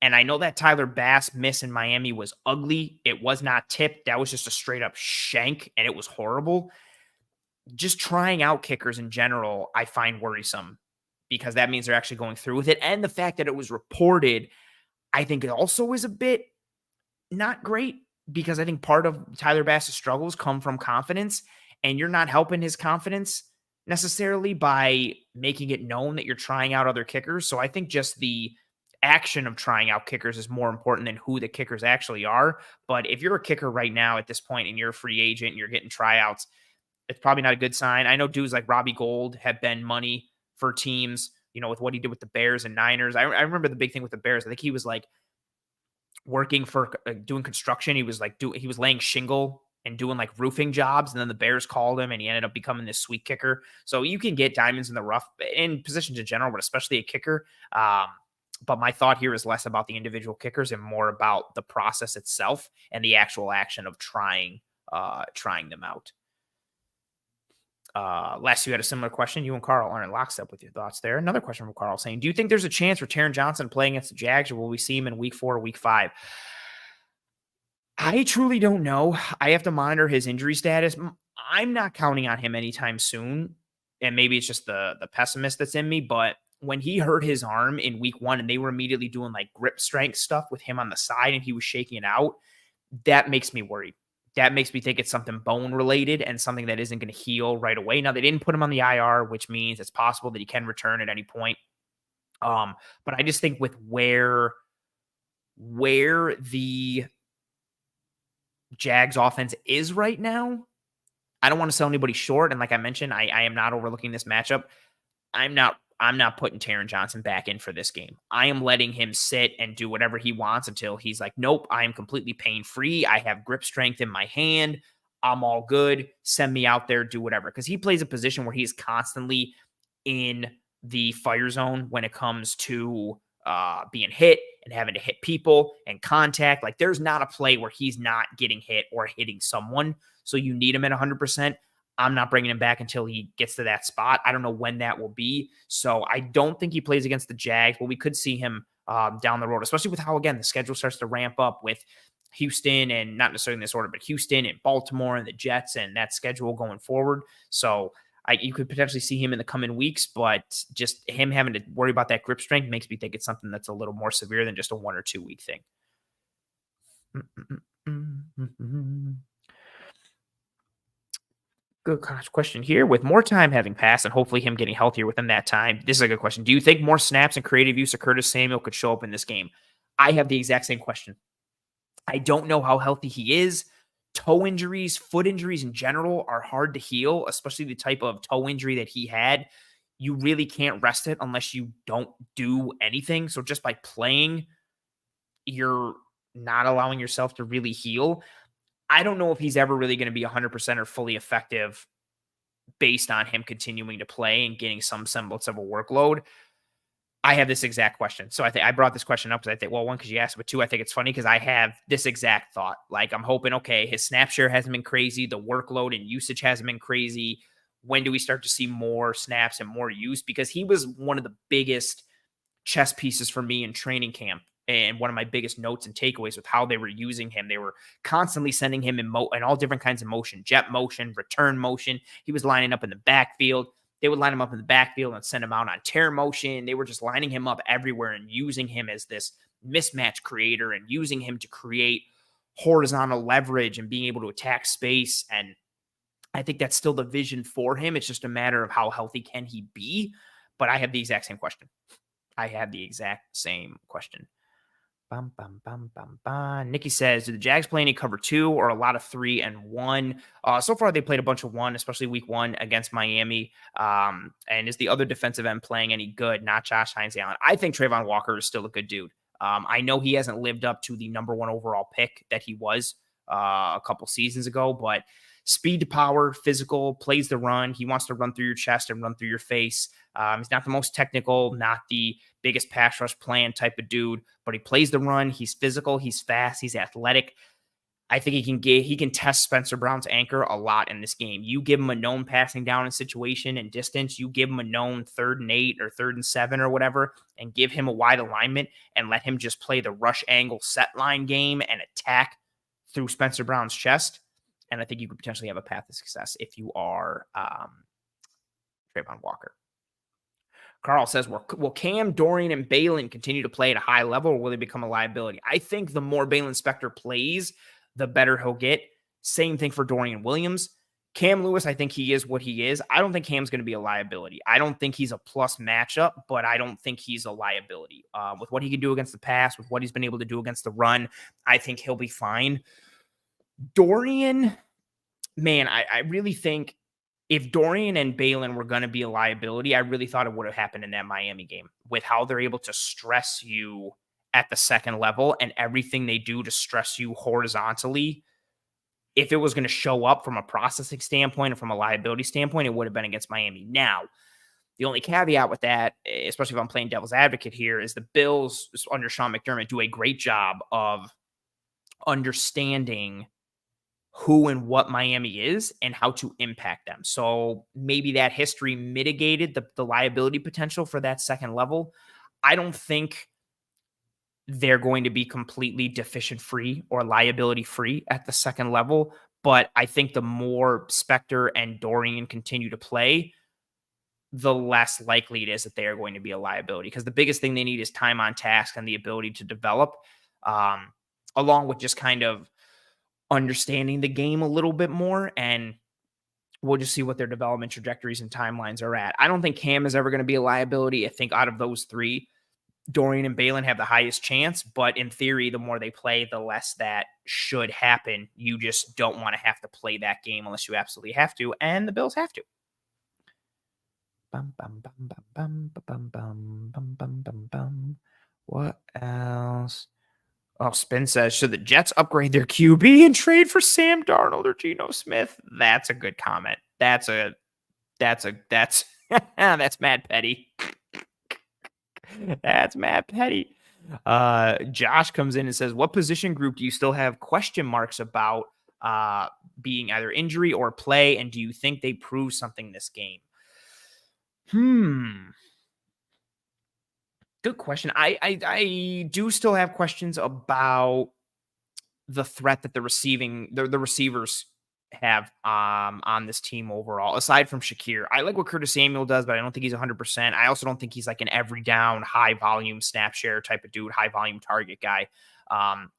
And I know that Tyler Bass miss in Miami was ugly. It was not tipped. That was just a straight up shank, and it was horrible. Just trying out kickers in general, I find worrisome because that means they're actually going through with it. And the fact that it was reported, I think it also is a bit not great because I think part of Tyler Bass's struggles come from confidence, and you're not helping his confidence necessarily by making it known that you're trying out other kickers. So I think just the action of trying out kickers is more important than who the kickers actually are. But if you're a kicker right now at this point and you're a free agent and you're getting tryouts, it's probably not a good sign. I know dudes like Robbie Gould have been money for teams, with what he did with the Bears and Niners. I remember the big thing with the Bears. I think he was like working for doing construction. He was laying shingle and doing like roofing jobs. And then the Bears called him and he ended up becoming this sweet kicker. So you can get diamonds in the rough in positions in general, but especially a kicker. But my thought here is less about the individual kickers and more about the process itself and the actual action of trying them out. Les, you had a similar question. You and Carl are in lockstep with your thoughts there. Another question from Carl saying, do you think there's a chance for Taron Johnson playing against the Jags, or will we see him in week 4 or week 5? I truly don't know. I have to monitor his injury status. I'm not counting on him anytime soon. And maybe it's just the pessimist that's in me. But when he hurt his arm in week 1 and they were immediately doing like grip strength stuff with him on the side and he was shaking it out, that makes me worried. That makes me think it's something bone related and something that isn't going to heal right away. Now, they didn't put him on the IR, which means it's possible that he can return at any point. But I just think with where the Jags offense is right now, I don't want to sell anybody short. And like I mentioned, I am not overlooking this matchup. I'm not putting Taron Johnson back in for this game. I am letting him sit and do whatever he wants until he's like, nope, I am completely pain-free. I have grip strength in my hand. I'm all good. Send me out there, do whatever. Because he plays a position where he's constantly in the fire zone when it comes to being hit and having to hit people and contact. Like there's not a play where he's not getting hit or hitting someone. So you need him at 100%. I'm not bringing him back until he gets to that spot. I don't know when that will be. So I don't think he plays against the Jags, but we could see him down the road, especially with how, again, the schedule starts to ramp up with Houston and not necessarily in this order, but Houston and Baltimore and the Jets and that schedule going forward. So you could potentially see him in the coming weeks, but just him having to worry about that grip strength makes me think it's something that's a little more severe than just a 1 or 2 week thing. Good question here. With more time having passed and hopefully him getting healthier within that time, this is a good question. Do you think more snaps and creative use of Curtis Samuel could show up in this game? I have the exact same question. I don't know how healthy he is. Toe injuries, foot injuries in general are hard to heal, especially the type of toe injury that he had. You really can't rest it unless you don't do anything. So just by playing, you're not allowing yourself to really heal. I don't know if he's ever really going to be 100% or fully effective based on him continuing to play and getting some semblance of a workload. I have this exact question. So I think I brought this question up because I think, well, one, because you asked, but two, I think it's funny because I have this exact thought. Like, I'm hoping, okay, his snap share hasn't been crazy. The workload and usage hasn't been crazy. When do we start to see more snaps and more use? Because he was one of the biggest chess pieces for me in training camp. And one of my biggest notes and takeaways with how they were using him. They were constantly sending him in all different kinds of motion, jet motion, return motion. He was lining up in the backfield. They would line him up in the backfield and send him out on tear motion. They were just lining him up everywhere and using him as this mismatch creator and using him to create horizontal leverage and being able to attack space. And I think that's still the vision for him. It's just a matter of how healthy can he be. But I have the exact same question. Bum, bum, bum, bum, bum. Nikki says, do the Jags play any cover 2 or a lot of 3 and 1? So far, they played a bunch of 1, especially week 1 against Miami. And is the other defensive end playing any good? Not Josh Hines-Allen. I think Trayvon Walker is still a good dude. I know he hasn't lived up to the number 1 overall pick that he was a couple seasons ago, but speed to power, physical, plays the run. He wants to run through your chest and run through your face. He's not the most technical, not the biggest pass rush plan type of dude, but he plays the run. He's physical. He's fast. He's athletic. I think he can test Spencer Brown's anchor a lot in this game. You give him a known passing down in situation and distance. You give him a known 3rd and 8 or 3rd and 7 or whatever, and give him a wide alignment and let him just play the rush angle set line game and attack through Spencer Brown's chest. And I think you could potentially have a path to success if you are Trayvon Walker. Carl says, will Cam, Dorian, and Balin continue to play at a high level, or will they become a liability? I think the more Balin Spector plays, the better he'll get. Same thing for Dorian Williams. Cam Lewis, I think he is what he is. I don't think Cam's going to be a liability. I don't think he's a plus matchup, but I don't think he's a liability. With what he can do against the pass, with what he's been able to do against the run, I think he'll be fine. Dorian, man, I really think if Dorian and Balin were going to be a liability, I really thought it would have happened in that Miami game with how they're able to stress you at the second level and everything they do to stress you horizontally. If it was going to show up from a processing standpoint and from a liability standpoint, it would have been against Miami. Now, the only caveat with that, especially if I'm playing devil's advocate here, is the Bills under Sean McDermott do a great job of understanding who and what Miami is and how to impact them. So maybe that history mitigated the liability potential for that second level. I don't think they're going to be completely deficient free or liability free at the second level. But I think the more Spector and Dorian continue to play, the less likely it is that they are going to be a liability, because the biggest thing they need is time on task and the ability to develop, along with just kind of understanding the game a little bit more, and we'll just see what their development trajectories and timelines are at. I don't think Cam is ever going to be a liability. I think out of those 3, Dorian and Balin have the highest chance, but in theory, the more they play, the less that should happen. You just don't want to have to play that game unless you absolutely have to, and the Bills have to. What else? Oh, Spin says, should the Jets upgrade their QB and trade for Sam Darnold or Geno Smith? That's a good comment. That's mad petty. That's mad petty. Josh comes in and says, what position group do you still have question marks about being either injury or play? And do you think they prove something this game? Good question. I do still have questions about the threat that the receivers have on this team overall, aside from Shakir. I like what Curtis Samuel does, but I don't think he's 100%. I also don't think he's like an every down, high volume snap share type of dude, high volume target guy.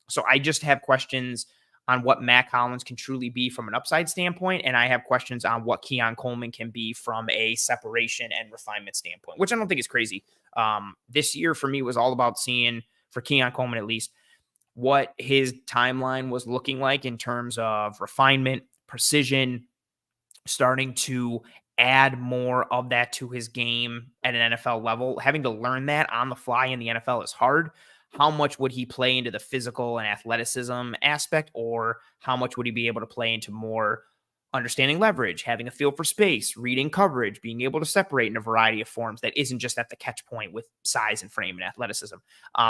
So I just have questions on what Matt Collins can truly be from an upside standpoint, and I have questions on what Keon Coleman can be from a separation and refinement standpoint, which I don't think is crazy. This year for me was all about seeing, for Keon Coleman at least, what his timeline was looking like in terms of refinement, precision, starting to add more of that to his game at an NFL level. Having to learn that on the fly in the NFL is hard. How much would he play into the physical and athleticism aspect, or how much would he be able to play into more understanding leverage, having a feel for space, reading coverage, being able to separate in a variety of forms that isn't just at the catch point with size and frame and athleticism.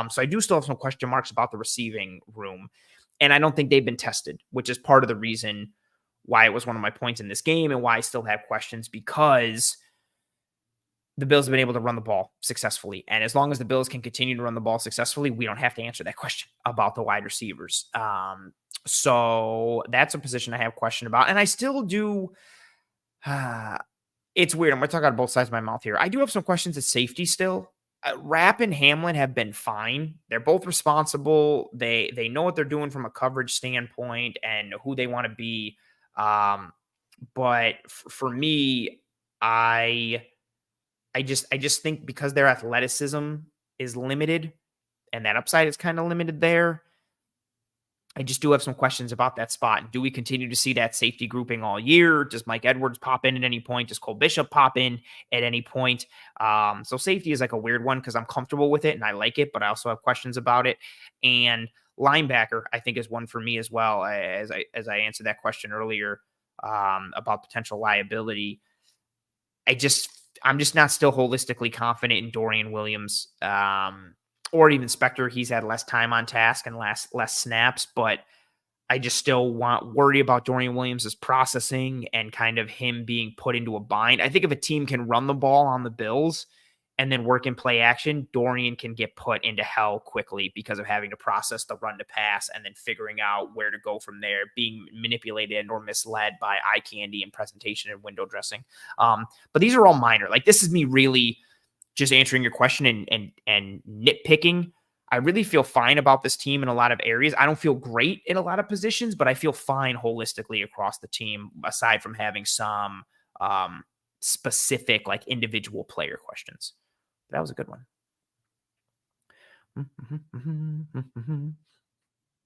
So I do still have some question marks about the receiving room, and I don't think they've been tested, which is part of the reason why it was one of my points in this game and why I still have questions, because the Bills have been able to run the ball successfully. And as long as the Bills can continue to run the ball successfully, we don't have to answer that question about the wide receivers. So that's a position I have a question about. And I still do. It's weird. I'm going to talk out of both sides of my mouth here. I do have some questions at safety still. Rapp and Hamlin have been fine. They're both responsible. They know what they're doing from a coverage standpoint and who they want to be. But for me, I just think because their athleticism is limited and that upside is kind of limited there, I just do have some questions about that spot. Do we continue to see that safety grouping all year? Does Mike Edwards pop in at any point? Does Cole Bishop pop in at any point? So safety is like a weird one because I'm comfortable with it and I like it, but I also have questions about it. And linebacker, I think, is one for me as well, as I answered that question earlier about potential liability. I'm just not still holistically confident in Dorian Williams or even Spector. He's had less time on task and less snaps, but I just still worry about Dorian Williams' processing and kind of him being put into a bind. I think if a team can run the ball on the Bills and then work in play action, Dorian can get put into hell quickly because of having to process the run to pass and then figuring out where to go from there, being manipulated or misled by eye candy and presentation and window dressing. But these are all minor. Like, this is me really just answering your question and nitpicking. I really feel fine about this team in a lot of areas. I don't feel great in a lot of positions, but I feel fine holistically across the team, aside from having some specific, like, individual player questions. That was a good one.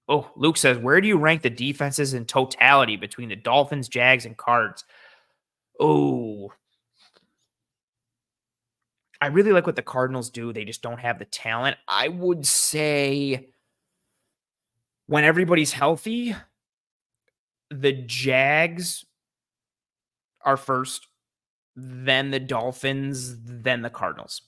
Oh, Luke says, where do you rank the defenses in totality between the Dolphins, Jags, and Cards? Oh, I really like what the Cardinals do. They just don't have the talent. I would say when everybody's healthy, the Jags are first, then the Dolphins, then the Cardinals.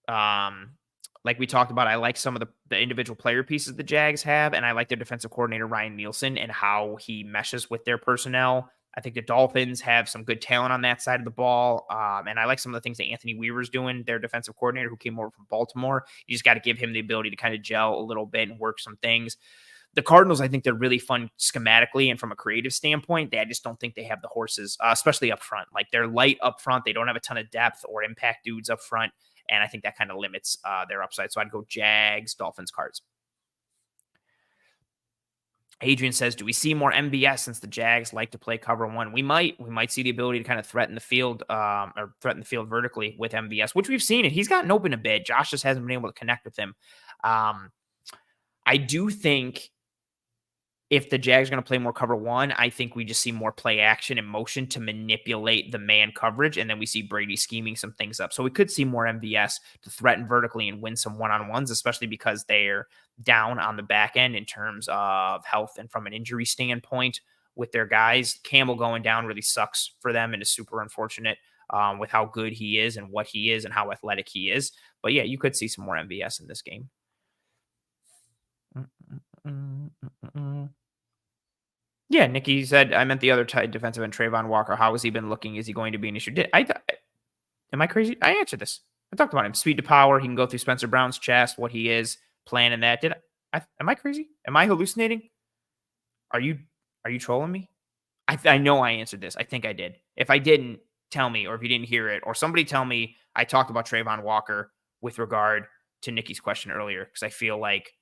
Like we talked about, I like some of the individual player pieces the Jags have, and I like their defensive coordinator, Ryan Nielsen, and how he meshes with their personnel. I think the Dolphins have some good talent on that side of the ball. And I like some of the things that Anthony Weaver's doing, their defensive coordinator who came over from Baltimore. You just got to give him the ability to kind of gel a little bit and work some things. The Cardinals, I think they're really fun schematically and from a creative standpoint. I just don't think they have the horses, especially up front. Like, they're light up front. They don't have a ton of depth or impact dudes up front. And I think that kind of limits their upside. So I'd go Jags, Dolphins, Cards. Adrian says, do we see more MBS since the Jags like to play cover one? We might see the ability to kind of threaten the field or threaten the field vertically with MBS, which we've seen it. He's gotten open a bit. Josh just hasn't been able to connect with him. I do think if the Jags are going to play more cover one, I think we just see more play action and motion to manipulate the man coverage. And then we see Brady scheming some things up. So we could see more MVS to threaten vertically and win some one-on-ones, especially because they're down on the back end in terms of health and from an injury standpoint with their guys. Campbell going down really sucks for them and is super unfortunate with how good he is and what he is and how athletic he is. But yeah, you could see some more MVS in this game. Yeah, Nikki said, I meant the other tight defensive end, Trayvon Walker. How has he been looking? Is he going to be an issue? Am I crazy? I answered this. I talked about him. Speed to power. He can go through Spencer Brown's chest, what he is, planning that. Am I crazy? Am I hallucinating? Are you trolling me? I know I answered this. I think I did. If I didn't, tell me, or if you didn't hear it, or somebody tell me I talked about Trayvon Walker with regard to Nikki's question earlier, because I feel like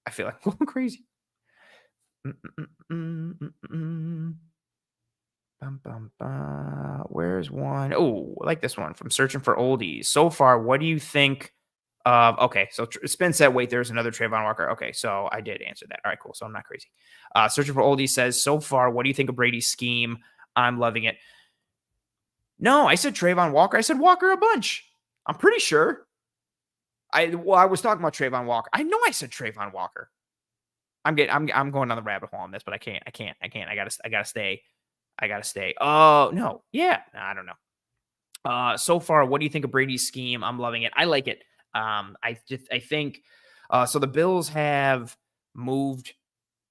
I'm crazy. Where's one? Oh, I like this one from Searching for Oldies. So far, what do you think of? Okay, so Spin said, wait, there's another Trayvon Walker. Okay, so I did answer that. All right, cool. So I'm not crazy. Searching for Oldies says, so far, what do you think of Brady's scheme? I'm loving it. No, I said Trayvon Walker. I said Walker a bunch. I'm pretty sure. I was talking about Trayvon Walker. I know I said Trayvon Walker. I'm going on the rabbit hole on this, but I can't. I gotta stay I got to stay. Oh, no. Yeah. I don't know. So far, what do you think of Brady's scheme? I'm loving it. I like it. I think so. The Bills have moved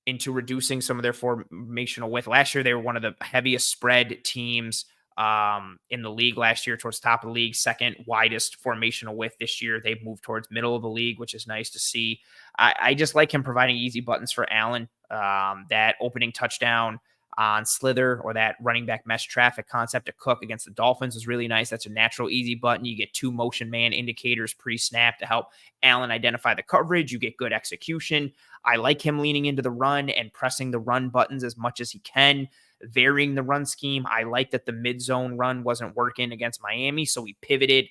into reducing some of their formational width. Last year, they were one of the heaviest spread teams in the league last year, towards top of the league, second widest formational width. This year, they've moved towards middle of the league, which is nice to see. I just like him providing easy buttons for Allen. That opening touchdown on Slither, or that running back mesh traffic concept to Cook against the Dolphins, is really nice. That's a natural easy button. You get 2 motion man indicators pre-snap to help Allen identify the coverage. You get good execution. I like him leaning into the run and pressing the run buttons as much as he can, varying the run scheme. I like that the mid-zone run wasn't working against Miami, so he pivoted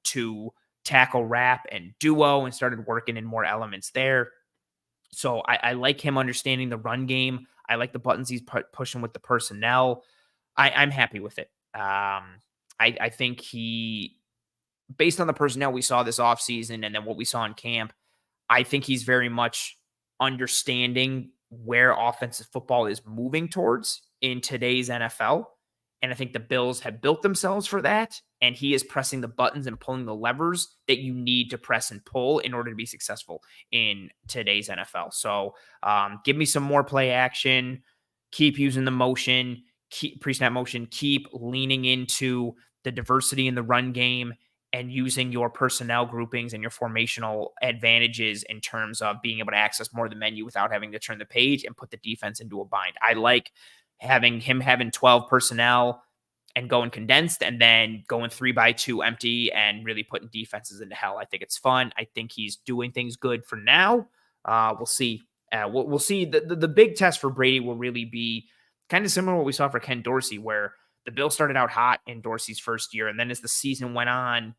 to tackle wrap and duo and started working in more elements there. So I like him understanding the run game. I like the buttons he's pushing with the personnel. I'm happy with it. I think based on the personnel we saw this offseason and then what we saw in camp, I think he's very much understanding where offensive football is moving towards in today's NFL. And I think the Bills have built themselves for that. And he is pressing the buttons and pulling the levers that you need to press and pull in order to be successful in today's NFL. So give me some more play action, keep using the motion, keep pre-snap motion, keep leaning into the diversity in the run game and using your personnel groupings and your formational advantages in terms of being able to access more of the menu without having to turn the page and put the defense into a bind. I like having 12 personnel and going condensed and then going 3-by-2 empty and really putting defenses into hell. I think it's fun. I think he's doing things good for now. We'll see. We'll see. The big test for Brady will really be kind of similar to what we saw for Ken Dorsey, where the Bills started out hot in Dorsey's first year. And then as the season went on,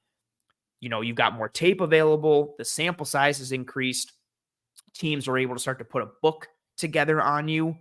you've got more tape available. The sample size has increased. Teams are able to start to put a book together on you.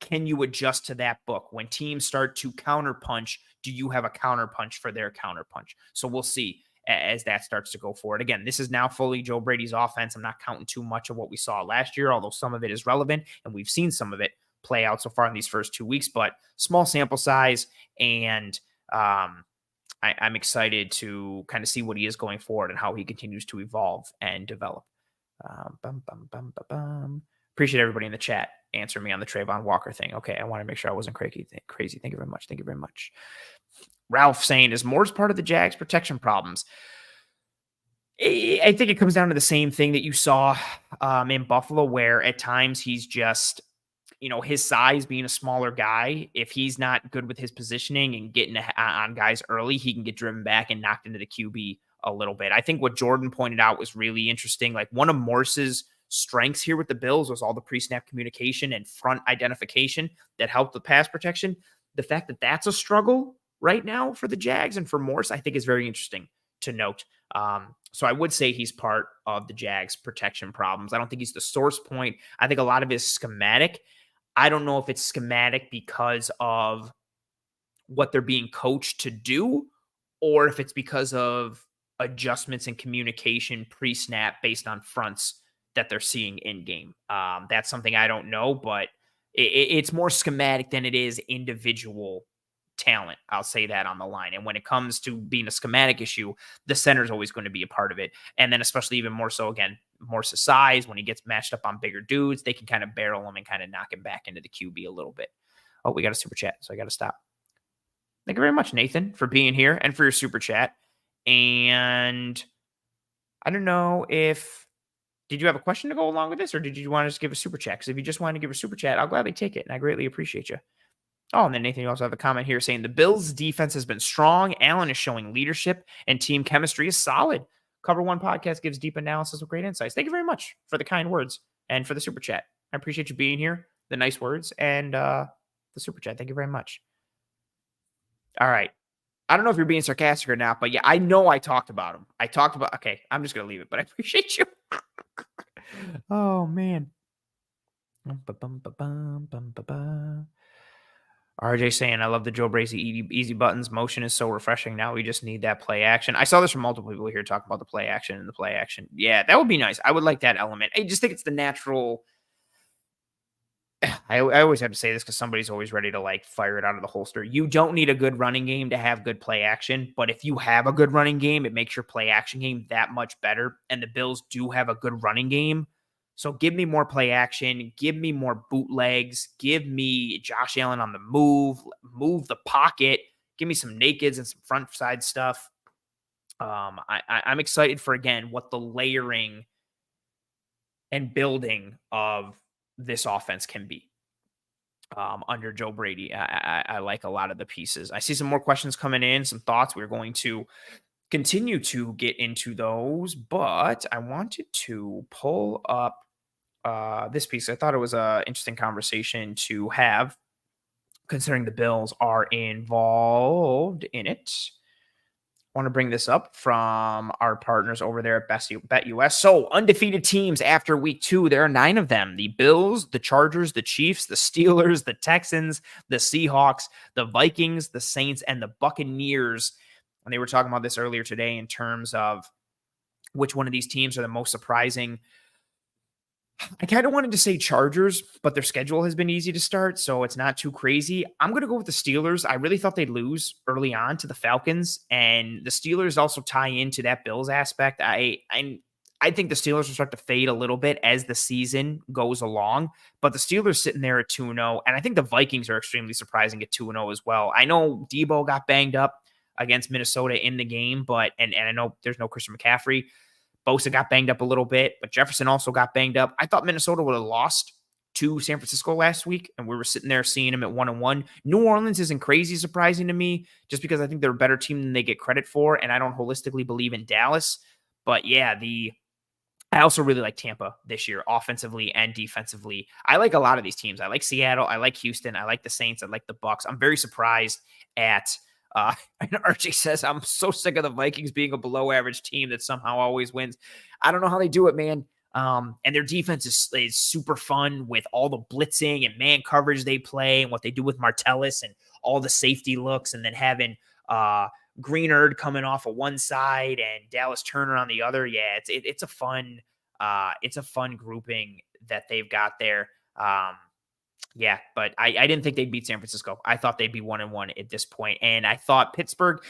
Can you adjust to that book? When teams start to counterpunch, do you have a counterpunch for their counterpunch? So we'll see as that starts to go forward. Again, this is now fully Joe Brady's offense. I'm not counting too much of what we saw last year, although some of it is relevant, and we've seen some of it play out so far in these first 2 weeks, but small sample size, and I'm excited to kind of see what he is going forward and how he continues to evolve and develop. Appreciate everybody in the chat answering me on the Trayvon Walker thing. Okay, I want to make sure I wasn't crazy. Thank you very much. Thank you very much. Ralph saying, is Moore's part of the Jags protection problems? I think it comes down to the same thing that you saw in Buffalo, where at times he's just, his size being a smaller guy, if he's not good with his positioning and getting on guys early, he can get driven back and knocked into the QB a little bit. I think what Jordan pointed out was really interesting. Like, one of Morse's strengths here with the Bills was all the pre-snap communication and front identification that helped with pass protection. The fact that that's a struggle right now for the Jags and for Morse, I think is very interesting to note. So I would say he's part of the Jags protection problems. I don't think he's the source point. I think a lot of it is schematic. I don't know if it's schematic because of what they're being coached to do, or if it's because of adjustments in communication pre-snap based on fronts that they're seeing in game. That's something I don't know, but it's more schematic than it is individual talent. I'll say that on the line. And when it comes to being a schematic issue, the center is always going to be a part of it. And then especially even more so, again, Morse's size, when he gets matched up on bigger dudes, they can kind of barrel him and kind of knock him back into the QB a little bit. Oh, we got a super chat, so I got to stop. Thank you very much, Nathan, for being here and for your super chat. And I don't know if, did you have a question to go along with this, or did you want to just give a super chat? Because if you just want to give a super chat, I'll gladly take it, and I greatly appreciate you. Oh, and then Nathan, you also have a comment here saying the Bills' defense has been strong. Allen is showing leadership, and team chemistry is solid. Cover One Podcast gives deep analysis with great insights. Thank you very much for the kind words and for the super chat. I appreciate you being here, the nice words, and the super chat. Thank you very much. All right. I don't know if you're being sarcastic or not, but yeah, I know I talked about him. Okay, I'm just going to leave it, but I appreciate you. Oh, man. RJ saying, I love the Joe Bracey easy buttons. Motion is so refreshing. Now we just need that play action. I saw this from multiple people here talking about the play action and the play action. Yeah, that would be nice. I would like that element. I just think it's the natural. I always have to say this because somebody's always ready to like fire it out of the holster. You don't need a good running game to have good play action, but if you have a good running game, it makes your play action game that much better. And the Bills do have a good running game. So give me more play action, give me more bootlegs, give me Josh Allen on the move the pocket, give me some nakeds and some front side stuff. I'm excited for, again, what the layering and building of this offense can be under Joe Brady. I like a lot of the pieces. I see some more questions coming in, some thoughts. We're going to continue to get into those, but I wanted to pull up this piece. I thought it was an interesting conversation to have, considering the Bills are involved in it. I want to bring this up from our partners over there at BetUS. So, undefeated teams after week 2, there are 9 of them. The Bills, the Chargers, the Chiefs, the Steelers, the Texans, the Seahawks, the Vikings, the Saints, and the Buccaneers. And they were talking about this earlier today in terms of which one of these teams are the most surprising. I kind of wanted to say Chargers, but their schedule has been easy to start, so it's not too crazy. I'm going to go with the Steelers. I really thought they'd lose early on to the Falcons, and the Steelers also tie into that Bills aspect. I think the Steelers will start to fade a little bit as the season goes along, but the Steelers sitting there at 2-0, and I think the Vikings are extremely surprising at 2-0 as well. I know Debo got banged up against Minnesota in the game, but and I know there's no Christian McCaffrey. Bosa got banged up a little bit, but Jefferson also got banged up. I thought Minnesota would have lost to San Francisco last week, and we were sitting there seeing them at 1-1. New Orleans isn't crazy surprising to me, just because I think they're a better team than they get credit for, and I don't holistically believe in Dallas. But yeah, I also really like Tampa this year, offensively and defensively. I like a lot of these teams. I like Seattle. I like Houston. I like the Saints. I like the Bucs. I'm very surprised at and Archie says, I'm so sick of the Vikings being a below average team that somehow always wins. I don't know how they do it, man. And their defense is super fun with all the blitzing and man coverage they play and what they do with Martellus and all the safety looks, and then having Greenard coming off of one side and Dallas Turner on the other. Yeah, it's a fun grouping that they've got there. Yeah, but I didn't think they'd beat San Francisco. I thought they'd be 1-1 at this point. And I thought Pittsburgh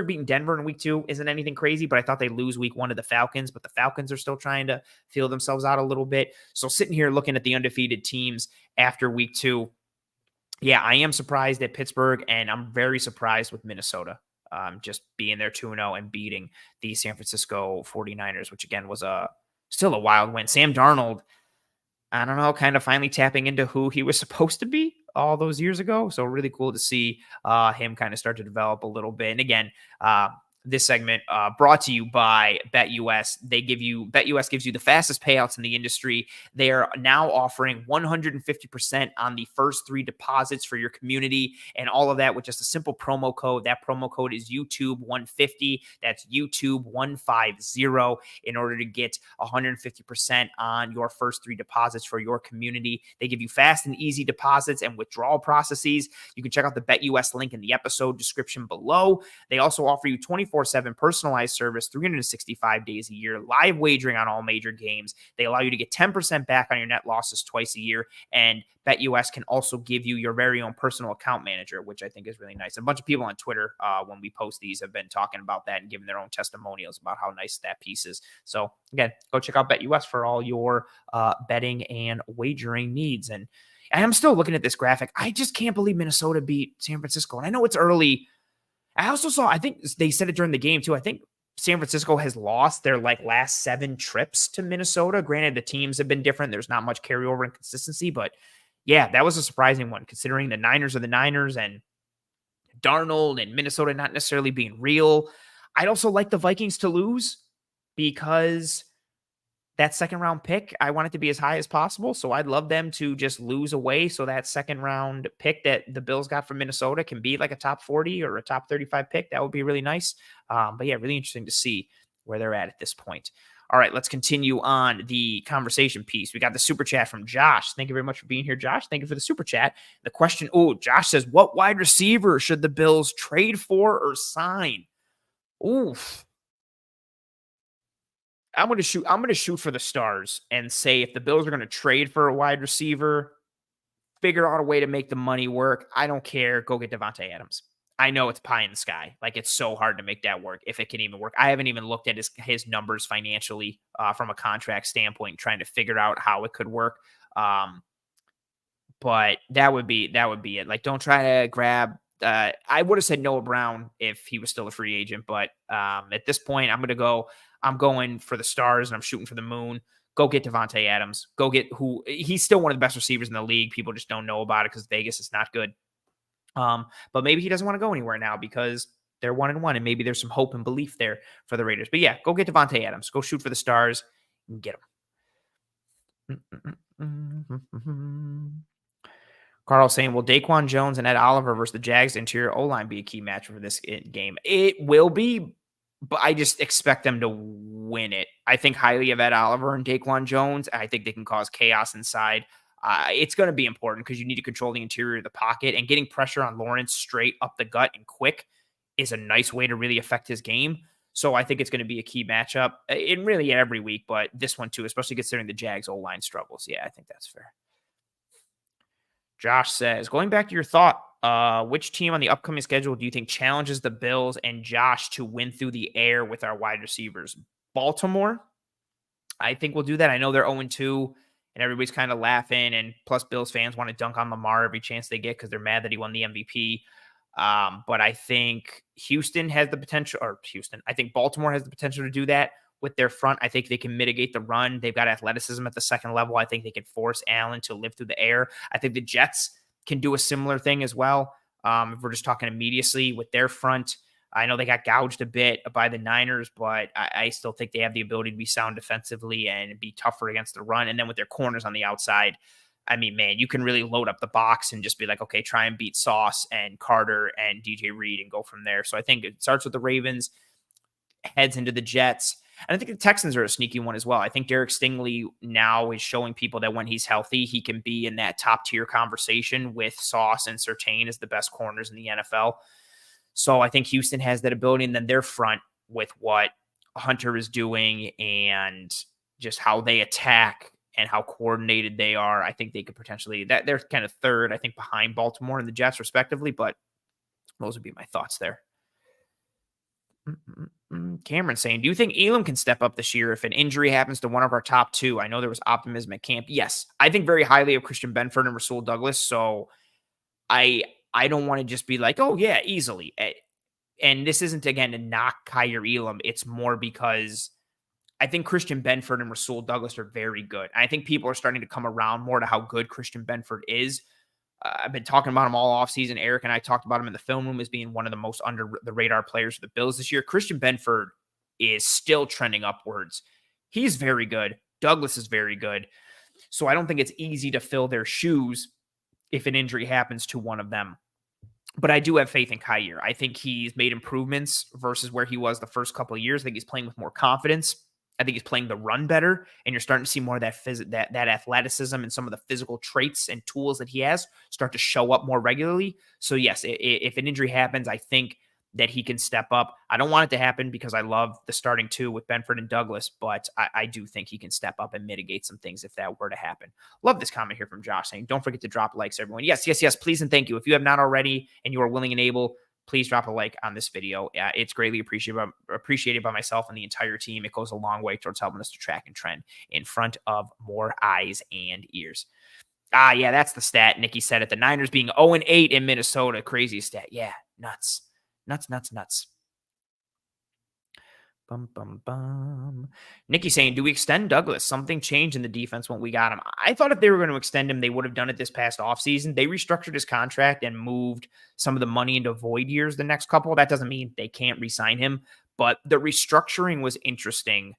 beating Denver in week 2 isn't anything crazy, but I thought they'd lose week 1 to the Falcons, but the Falcons are still trying to feel themselves out a little bit. So sitting here looking at the undefeated teams after week 2, yeah, I am surprised at Pittsburgh, and I'm very surprised with Minnesota just being there 2-0 and beating the San Francisco 49ers, which again was still a wild win. Sam Darnold, I don't know, kind of finally tapping into who he was supposed to be all those years ago. So really cool to see him kind of start to develop a little bit. And again, this segment brought to you by BetUS. BetUS gives you the fastest payouts in the industry. They are now offering 150% on the first 3 deposits for your community, and all of that with just a simple promo code. That promo code is YouTube150. That's YouTube150 in order to get 150% on your first 3 deposits for your community. They give you fast and easy deposits and withdrawal processes. You can check out the BetUS link in the episode description below. They also offer you 24/7 personalized service, 365 days a year, live wagering on all major games. They allow you to get 10% back on your net losses twice a year. And BetUS can also give you your very own personal account manager, which I think is really nice. A bunch of people on Twitter, when we post these, have been talking about that and giving their own testimonials about how nice that piece is. So again, go check out BetUS for all your betting and wagering needs. And I'm still looking at this graphic. I just can't believe Minnesota beat San Francisco. And I know it's early. I also saw, I think they said it during the game too, I think San Francisco has lost their last 7 trips to Minnesota. Granted, the teams have been different. There's not much carryover and consistency, but yeah, that was a surprising one considering the Niners are the Niners and Darnold and Minnesota not necessarily being real. I'd also like the Vikings to lose because that second round pick, I want it to be as high as possible. So I'd love them to just lose away. So that second round pick that the Bills got from Minnesota can be like a top 40 or a top 35 pick. That would be really nice. But yeah, really interesting to see where they're at this point. All right, let's continue on the conversation piece. We got the super chat from Josh. Thank you very much for being here, Josh. Thank you for the super chat. The question, Josh says, what wide receiver should the Bills trade for or sign? Oof. I'm going to shoot for the stars and say if the Bills are going to trade for a wide receiver, figure out a way to make the money work. I don't care. Go get Devontae Adams. I know it's pie in the sky. Like, it's so hard to make that work if it can even work. I haven't even looked at his numbers financially from a contract standpoint, trying to figure out how it could work. But that would be it. Like, don't try to grab. I would have said Noah Brown if he was still a free agent, but at this point, I'm going for the stars and I'm shooting for the moon. Go get Devontae Adams. Go get he's still one of the best receivers in the league. People just don't know about it because Vegas is not good. But maybe he doesn't want to go anywhere now because they're 1-1, and maybe there's some hope and belief there for the Raiders. But yeah, go get Devontae Adams. Go shoot for the stars and get him. Carl saying, will Daquan Jones and Ed Oliver versus the Jags interior O-line be a key match for this game? It will be, but I just expect them to win it. I think highly of Ed Oliver and Daquan Jones. I think they can cause chaos inside. It's going to be important because you need to control the interior of the pocket, and getting pressure on Lawrence straight up the gut and quick is a nice way to really affect his game. So I think it's going to be a key matchup in really every week, but this one too, especially considering the Jags O-line struggles. Yeah, I think that's fair. Josh says, going back to your thought, which team on the upcoming schedule do you think challenges the Bills and Josh to win through the air with our wide receivers? Baltimore. I think we'll do that. I know they're 0-2 and everybody's kind of laughing. And plus Bills fans want to dunk on Lamar every chance they get because they're mad that he won the MVP. But I think Houston has the potential, I think Baltimore has the potential to do that with their front. I think they can mitigate the run. They've got athleticism at the second level. I think they can force Allen to live through the air. I think the Jets can do a similar thing as well. If we're just talking immediacy with their front, I know they got gouged a bit by the Niners, but I still think they have the ability to be sound defensively and be tougher against the run. And then with their corners on the outside, I mean, man, you can really load up the box and just be like, okay, try and beat Sauce and Carter and DJ Reed and go from there. So I think it starts with the Ravens, heads into the Jets. And I think the Texans are a sneaky one as well. I think Derek Stingley now is showing people that when he's healthy, he can be in that top tier conversation with Sauce and Surtain as the best corners in the NFL. So I think Houston has that ability, and then their front with what Hunter is doing and just how they attack and how coordinated they are. I think they could potentially, that they're kind of third, I think, behind Baltimore and the Jets respectively, but those would be my thoughts there. Cameron saying, do you think Elam can step up this year if an injury happens to one of our top two? I know there was optimism at camp. Yes, I think very highly of Christian Benford and Rasul Douglas. So I don't want to just be like, oh yeah, easily. And this isn't, again, to knock Kyer Elam. It's more because I think Christian Benford and Rasul Douglas are very good. I think people are starting to come around more to how good Christian Benford is. I've been talking about him all offseason. Eric and I talked about him in the film room as being one of the most under the radar players for the Bills this year. Christian Benford is still trending upwards. He's very good. Douglas is very good. So I don't think it's easy to fill their shoes if an injury happens to one of them. But I do have faith in Kyer. I think he's made improvements versus where he was the first couple of years. I think he's playing with more confidence. I think he's playing the run better, and you're starting to see more of that athleticism and some of the physical traits and tools that he has start to show up more regularly. So yes, if an injury happens, I think that he can step up. I don't want it to happen because I love the starting two with Benford and Douglas, but I do think he can step up and mitigate some things if that were to happen. Love this comment here from Josh saying, don't forget to drop likes, everyone. Yes, please and thank you. If you have not already and you are willing and able, please drop a like on this video. It's greatly appreciated by myself and the entire team. It goes a long way towards helping us to track and trend in front of more eyes and ears. Yeah, that's the stat. Nikki said it. The Niners being 0-8 in Minnesota. Crazy stat. Yeah, nuts. Nikki saying, do we extend Douglas? Something changed in the defense when we got him. I thought if they were going to extend him, they would have done it this past offseason. They restructured his contract and moved some of the money into void years the next couple. That doesn't mean they can't re-sign him, but the restructuring was interesting.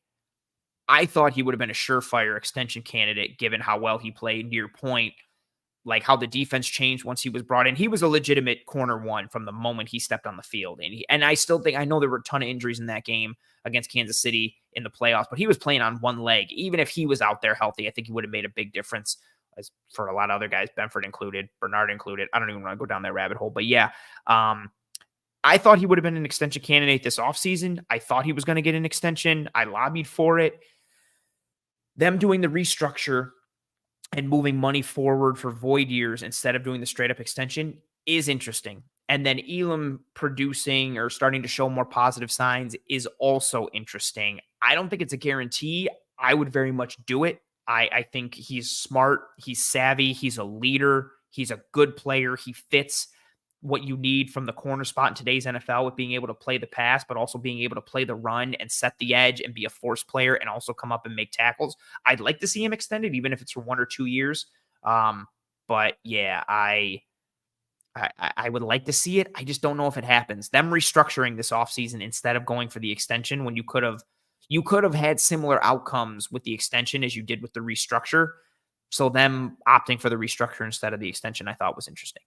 I thought he would have been a surefire extension candidate given how well he played. To your point, like how the defense changed once he was brought in. He was a legitimate corner one from the moment he stepped on the field. And I still think, I know there were a ton of injuries in that game against Kansas City in the playoffs, but he was playing on one leg. Even if he was out there healthy, I think he would have made a big difference, as for a lot of other guys, Benford included, Bernard included. I don't even want to go down that rabbit hole, but yeah. I thought he would have been an extension candidate this offseason. I thought he was going to get an extension. I lobbied for it. Them doing the restructure and moving money forward for void years instead of doing the straight up extension is interesting. And then Elam producing or starting to show more positive signs is also interesting. I don't think it's a guarantee. I would very much do it. I think he's smart. He's savvy. He's a leader. He's a good player. He fits what you need from the corner spot in today's NFL with being able to play the pass, but also being able to play the run and set the edge and be a force player and also come up and make tackles. I'd like to see him extended, even if it's for 1 or 2 years. But yeah, I would like to see it. I just don't know if it happens. Them restructuring this offseason instead of going for the extension when you could have had similar outcomes with the extension as you did with the restructure. So them opting for the restructure instead of the extension, I thought was interesting.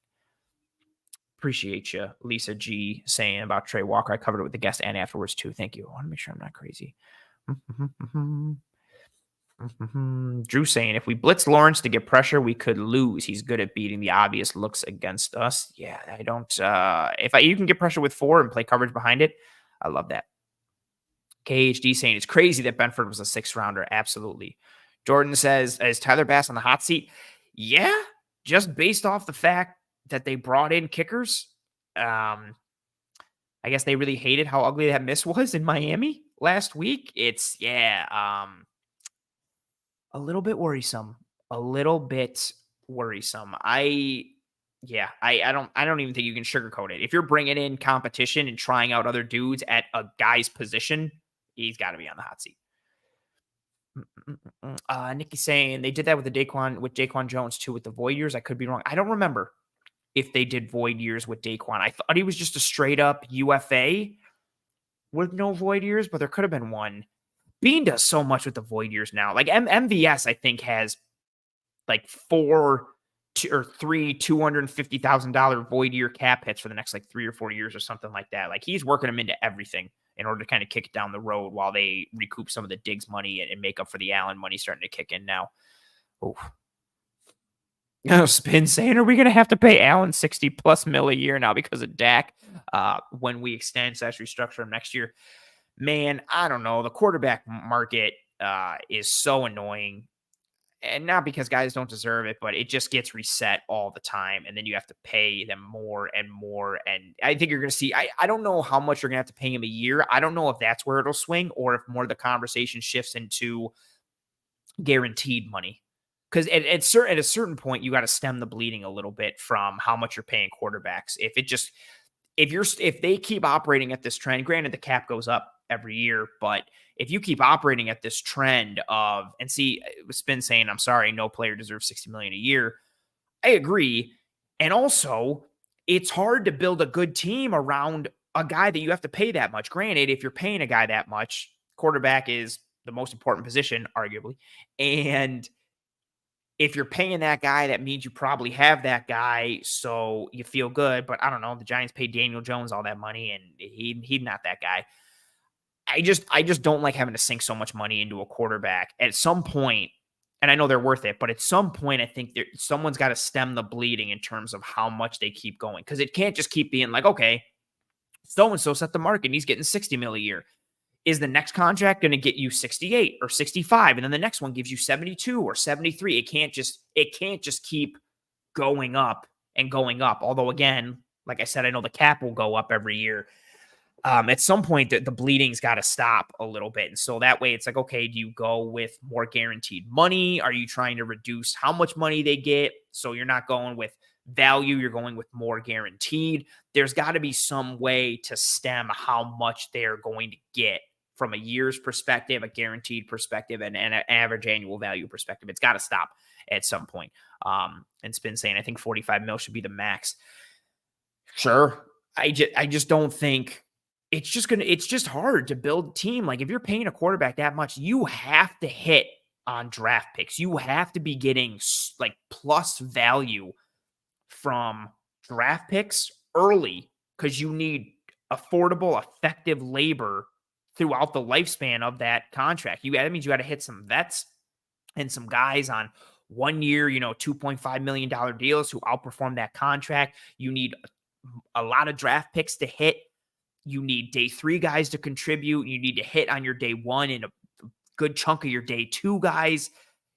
Appreciate you, Lisa G, saying about Trey Walker. I covered it with the guest and afterwards too. Thank you. I want to make sure I'm not crazy. Drew saying if we blitz Lawrence to get pressure, we could lose. He's good at beating the obvious looks against us. Yeah, I don't. You can get pressure with 4 and play coverage behind it, I love that. KHD saying it's crazy that Benford was a 6th rounder. Absolutely. Jordan says, is Tyler Bass on the hot seat? Yeah, just based off the fact that they brought in kickers. I guess they really hated how ugly that miss was in Miami last week. It's a little bit worrisome. I don't even think you can sugarcoat it. If you're bringing in competition and trying out other dudes at a guy's position, he's got to be on the hot seat. Nikki saying they did that with Daquan Jones too with the void years. I could be wrong. I don't remember if they did void years with Daquan. I thought he was just a straight up UFA with no void years, but there could have been one. Bean does so much with the void years now. Like MVS, I think, has like 4 or 3 $250,000 void year cap hits for the next like 3 or 4 years or something like that. Like he's working them into everything in order to kind of kick it down the road while they recoup some of the Diggs money and make up for the Allen money starting to kick in now. Spin saying, are we going to have to pay Allen $60+ million a year now because of Dak when we extend / restructure him next year? Man, I don't know. The quarterback market is so annoying. And not because guys don't deserve it, but it just gets reset all the time. And then you have to pay them more and more. And I think you're going to see, I don't know how much you're going to have to pay him a year. I don't know if that's where it'll swing or if more of the conversation shifts into guaranteed money. Because at a certain point, you got to stem the bleeding a little bit from how much you're paying quarterbacks. If they keep operating at this trend, granted the cap goes up every year, but if you keep operating at this trend of, and see, Spin saying, I'm sorry, no player deserves $60 million a year. I agree. And also, it's hard to build a good team around a guy that you have to pay that much. Granted, if you're paying a guy that much, quarterback is the most important position, arguably. And if you're paying that guy, that means you probably have that guy, so you feel good. But I don't know. The Giants paid Daniel Jones all that money, and he's not that guy. I just don't like having to sink so much money into a quarterback. At some point, and I know they're worth it, but at some point, I think someone's got to stem the bleeding in terms of how much they keep going. Because it can't just keep being like, okay, so-and-so set the market, and he's getting $60 million a year. Is the next contract going to get you 68 or 65? And then the next one gives you 72 or 73. It can't just keep going up and going up. Although, again, like I said, I know the cap will go up every year. At some point, the bleeding's got to stop a little bit. And so that way it's like, okay, do you go with more guaranteed money? Are you trying to reduce how much money they get? So you're not going with value, you're going with more guaranteed. There's got to be some way to stem how much they're going to get from a year's perspective, a guaranteed perspective, and an average annual value perspective. It's got to stop at some point. And Spin saying, I think 45 mil should be the max. Sure. I just don't think it's just hard to build a team. Like if you're paying a quarterback that much, you have to hit on draft picks. You have to be getting like plus value from draft picks early because you need affordable, effective labor throughout the lifespan of that contract. That means you got to hit some vets and some guys on 1 year, $2.5 million deals who outperform that contract. You need a lot of draft picks to hit. You need day 3 guys to contribute. You need to hit on your day 1 and a good chunk of your day 2 guys.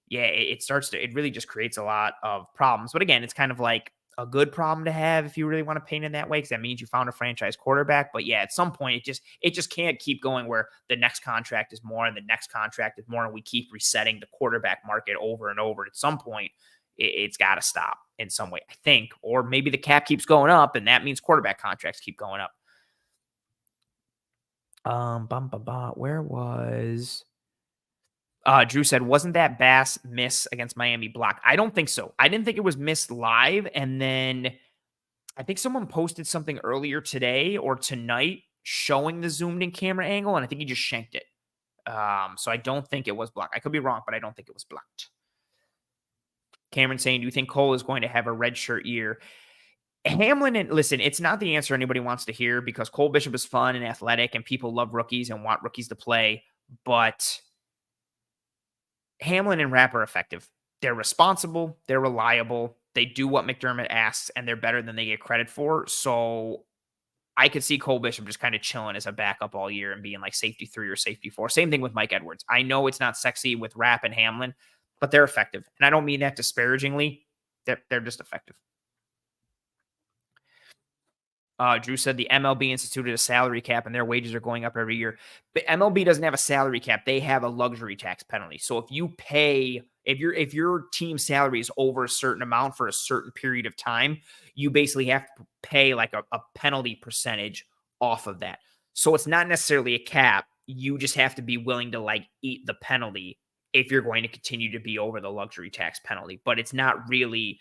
yeah, it really just creates a lot of problems. But again, it's kind of like a good problem to have if you really want to paint it that way, because that means you found a franchise quarterback. But yeah, at some point it just can't keep going where the next contract is more and the next contract is more, and we keep resetting the quarterback market over and over. At some point, it's got to stop in some way, I think. Or maybe the cap keeps going up, and that means quarterback contracts keep going up. Where was Drew said, wasn't that Bass miss against Miami blocked? I don't think so. I didn't think it was missed live. And then I think someone posted something earlier today or tonight showing the zoomed in camera angle, and I think he just shanked it. So I don't think it was blocked. I could be wrong, but I don't think it was blocked. Cameron saying, do you think Cole is going to have a redshirt year? Hamlin, and listen, it's not the answer anybody wants to hear, because Cole Bishop is fun and athletic and people love rookies and want rookies to play, but Hamlin and Rapp are effective. They're responsible. They're reliable. They do what McDermott asks, and they're better than they get credit for. So I could see Cole Bishop just kind of chilling as a backup all year and being like safety 3 or safety 4. Same thing with Mike Edwards. I know it's not sexy with Rapp and Hamlin, but they're effective. And I don't mean that disparagingly. They're just effective. Drew said the MLB instituted a salary cap and their wages are going up every year. But MLB doesn't have a salary cap. They have a luxury tax penalty. So if your team's salary is over a certain amount for a certain period of time, you basically have to pay like a penalty percentage off of that. So it's not necessarily a cap. You just have to be willing to like eat the penalty if you're going to continue to be over the luxury tax penalty. But it's not really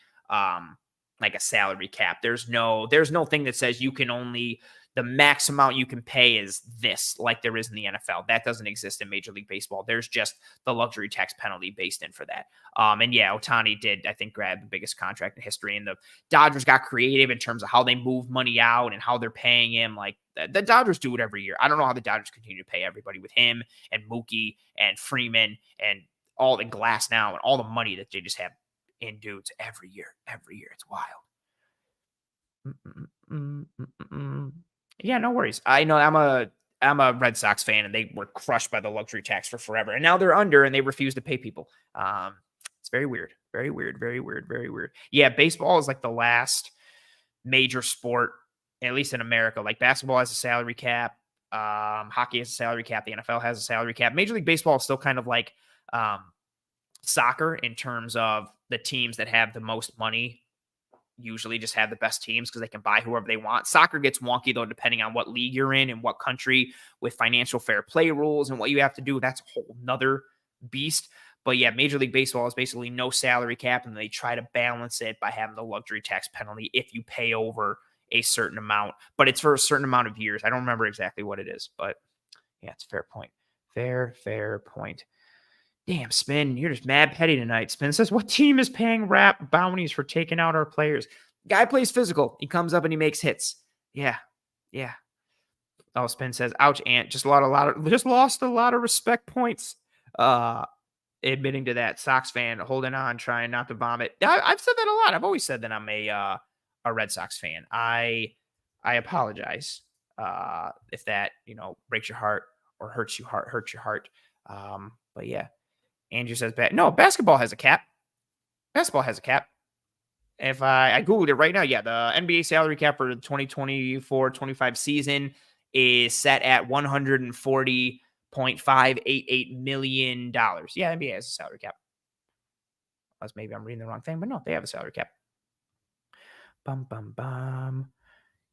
like a salary cap. There's no thing that says the max amount you can pay is this, like there is in the NFL. That doesn't exist in Major League Baseball. There's just the luxury tax penalty based in for that. And yeah, Ohtani did, I think, grab the biggest contract in history, and the Dodgers got creative in terms of how they move money out and how they're paying him. Like the Dodgers do it every year. I don't know how the Dodgers continue to pay everybody with him and Mookie and Freeman and all the Glass now and all the money that they just have in dudes every year. It's wild. Yeah, no worries. I know I'm a Red Sox fan, and they were crushed by the luxury tax for forever, and now they're under and they refuse to pay people. It's very weird. Yeah, baseball is like the last major sport, at least in America. Like basketball has a salary cap, hockey has a salary cap, the NFL has a salary cap. Major League Baseball is still kind of like soccer in terms of the teams that have the most money usually just have the best teams because they can buy whoever they want. Soccer gets wonky, though, depending on what league you're in and what country, with financial fair play rules and what you have to do. That's a whole nother beast. But yeah, Major League Baseball is basically no salary cap, and they try to balance it by having the luxury tax penalty if you pay over a certain amount. But it's for a certain amount of years. I don't remember exactly what it is, but yeah, it's a fair point. Fair point. Damn, Spin, you're just mad petty tonight. Spin says, what team is paying Rapp bounties for taking out our players? Guy plays physical. He comes up and he makes hits. Yeah. Oh, Spin says, ouch, Ant. Just lost a lot of respect points. Admitting to that. Sox fan, holding on, trying not to vomit. I've said that a lot. I've always said that I'm a Red Sox fan. I apologize if that, breaks your heart or hurts your heart. But yeah. Andrew says, no, basketball has a cap. If I Googled it right now, yeah, the NBA salary cap for the 2024-25 season is set at $140.588 million. Yeah, NBA has a salary cap. Unless maybe I'm reading the wrong thing, but no, they have a salary cap.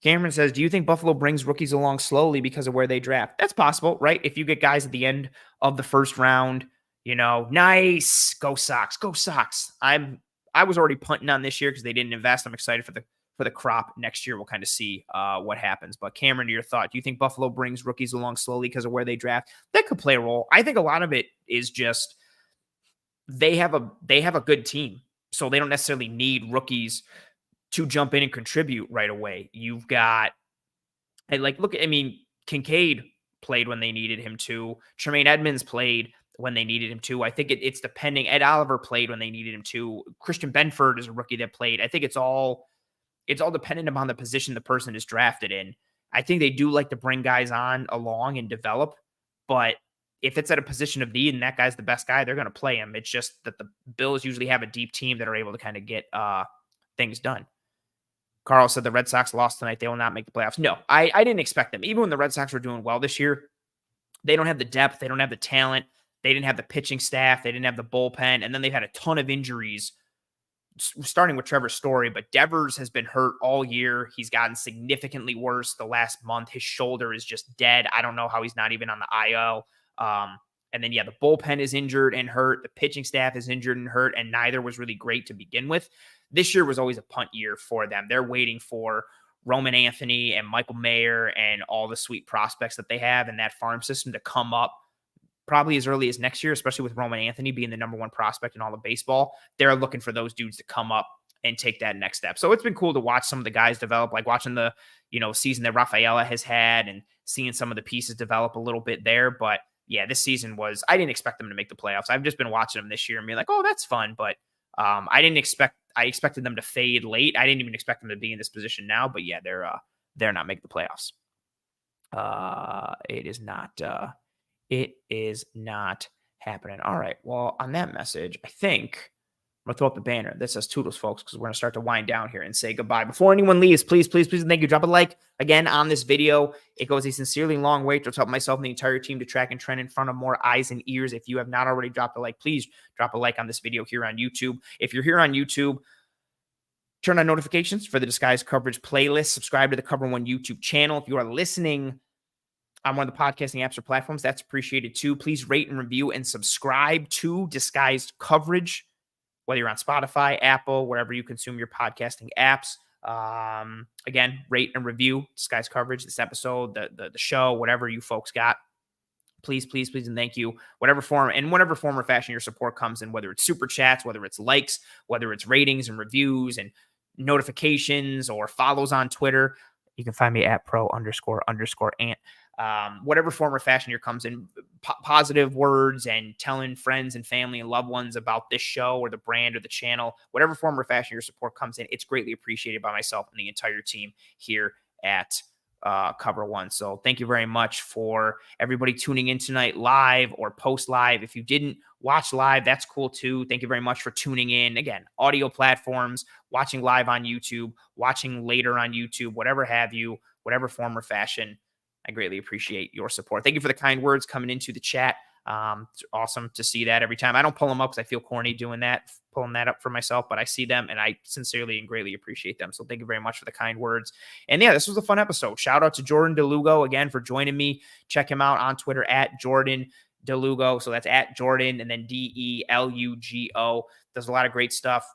Cameron says, do you think Buffalo brings rookies along slowly because of where they draft? That's possible, right? If you get guys at the end of the first round, nice. Go Sox. I was already punting on this year because they didn't invest. I'm excited for the crop next year. We'll kind of see what happens. But Cameron, to your thought, do you think Buffalo brings rookies along slowly because of where they draft? That could play a role. I think a lot of it is just they have a good team, so they don't necessarily need rookies to jump in and contribute right away. You've got, Kincaid played when they needed him to. Tremaine Edmonds played when they needed him to. I think it's depending. Ed Oliver played when they needed him to. Christian Benford is a rookie that played. I think it's all dependent upon the position the person is drafted in. I think they do like to bring guys on along and develop, but if it's at a position of need and that guy's the best guy, they're going to play him. It's just that the Bills usually have a deep team that are able to kind of get things done. Carl said the Red Sox lost tonight. They will not make the playoffs. No, I didn't expect them. Even when the Red Sox were doing well this year, they don't have the depth. They don't have the talent. They didn't have the pitching staff. They didn't have the bullpen. And then they've had a ton of injuries, starting with Trevor's story. But Devers has been hurt all year. He's gotten significantly worse the last month. His shoulder is just dead. I don't know how he's not even on the IL. And then, the bullpen is injured and hurt. The pitching staff is injured and hurt, and neither was really great to begin with. This year was always a punt year for them. They're waiting for Roman Anthony and Michael Mayer and all the sweet prospects that they have in that farm system to come up probably as early as next year, especially with Roman Anthony being the number one prospect in all of baseball. They're looking for those dudes to come up and take that next step. So it's been cool to watch some of the guys develop, like watching the, season that Rafaela has had and seeing some of the pieces develop a little bit there. But yeah, this season I didn't expect them to make the playoffs. I've just been watching them this year and being like, oh, that's fun. But I expected them to fade late. I didn't even expect them to be in this position now, but yeah, they're not making the playoffs. It is not happening. All right. Well, on that message, I think I'm going to throw up the banner that says Toodles, folks, because we're going to start to wind down here and say goodbye. Before anyone leaves, please, please, please, and thank you. Drop a like again on this video. It goes a sincerely long way to help myself and the entire team to track and trend in front of more eyes and ears. If you have not already dropped a like, please drop a like on this video here on YouTube. If you're here on YouTube, turn on notifications for the Disguise Coverage playlist. Subscribe to the Cover One YouTube channel. If you are listening on one of the podcasting apps or platforms, that's appreciated too. Please rate and review and subscribe to Disguised Coverage, whether you're on Spotify, Apple, wherever you consume your podcasting apps. Again, rate and review Disguised Coverage, this episode, the show, whatever you folks got. Please, please, please, and thank you. Whatever form or fashion your support comes in, whether it's super chats, whether it's likes, whether it's ratings and reviews and notifications or follows on Twitter. You can find me at pro__ant. Whatever form or fashion your comes in, positive words and telling friends and family and loved ones about this show or the brand or the channel, whatever form or fashion your support comes in, it's greatly appreciated by myself and the entire team here at Cover One. So thank you very much for everybody tuning in tonight live or post live. If you didn't watch live, that's cool too. Thank you very much for tuning in. Again, audio platforms, watching live on YouTube, watching later on YouTube, whatever have you, whatever form or fashion. I greatly appreciate your support. Thank you for the kind words coming into the chat. It's awesome to see that every time. I don't pull them up because I feel corny doing that, pulling that up for myself, but I see them and I sincerely and greatly appreciate them. So thank you very much for the kind words. And yeah, this was a fun episode. Shout out to Jordan de Lugo again for joining me. Check him out on Twitter at Jordan de Lugo. So that's at Jordan and then DELUGO. Does a lot of great stuff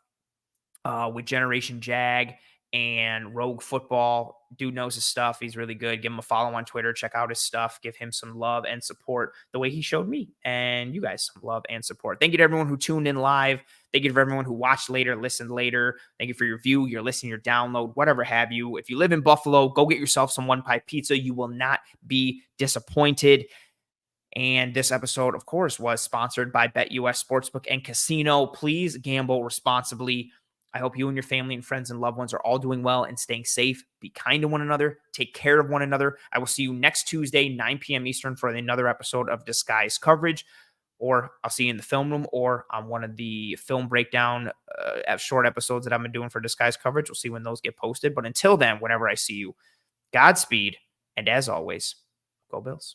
with Generation Jag and Rogue Football. Dude knows his stuff. He's really good. Give him a follow on Twitter. Check out his stuff. Give him some love and support the way he showed me and you guys some love and support. Thank you to everyone who tuned in live. Thank you to everyone who watched later, listened later. Thank you for your view, your listen, your download, whatever have you. If you live in Buffalo, go get yourself some One Pie Pizza. You will not be disappointed. And this episode, of course, was sponsored by BetUS Sportsbook and Casino. Please gamble responsibly. I hope you and your family and friends and loved ones are all doing well and staying safe. Be kind to one another. Take care of one another. I will see you next Tuesday, 9 p.m. Eastern for another episode of Disguise Coverage. Or I'll see you in the film room or on one of the film breakdown short episodes that I've been doing for Disguise Coverage. We'll see when those get posted. But until then, whenever I see you, Godspeed. And as always, go Bills.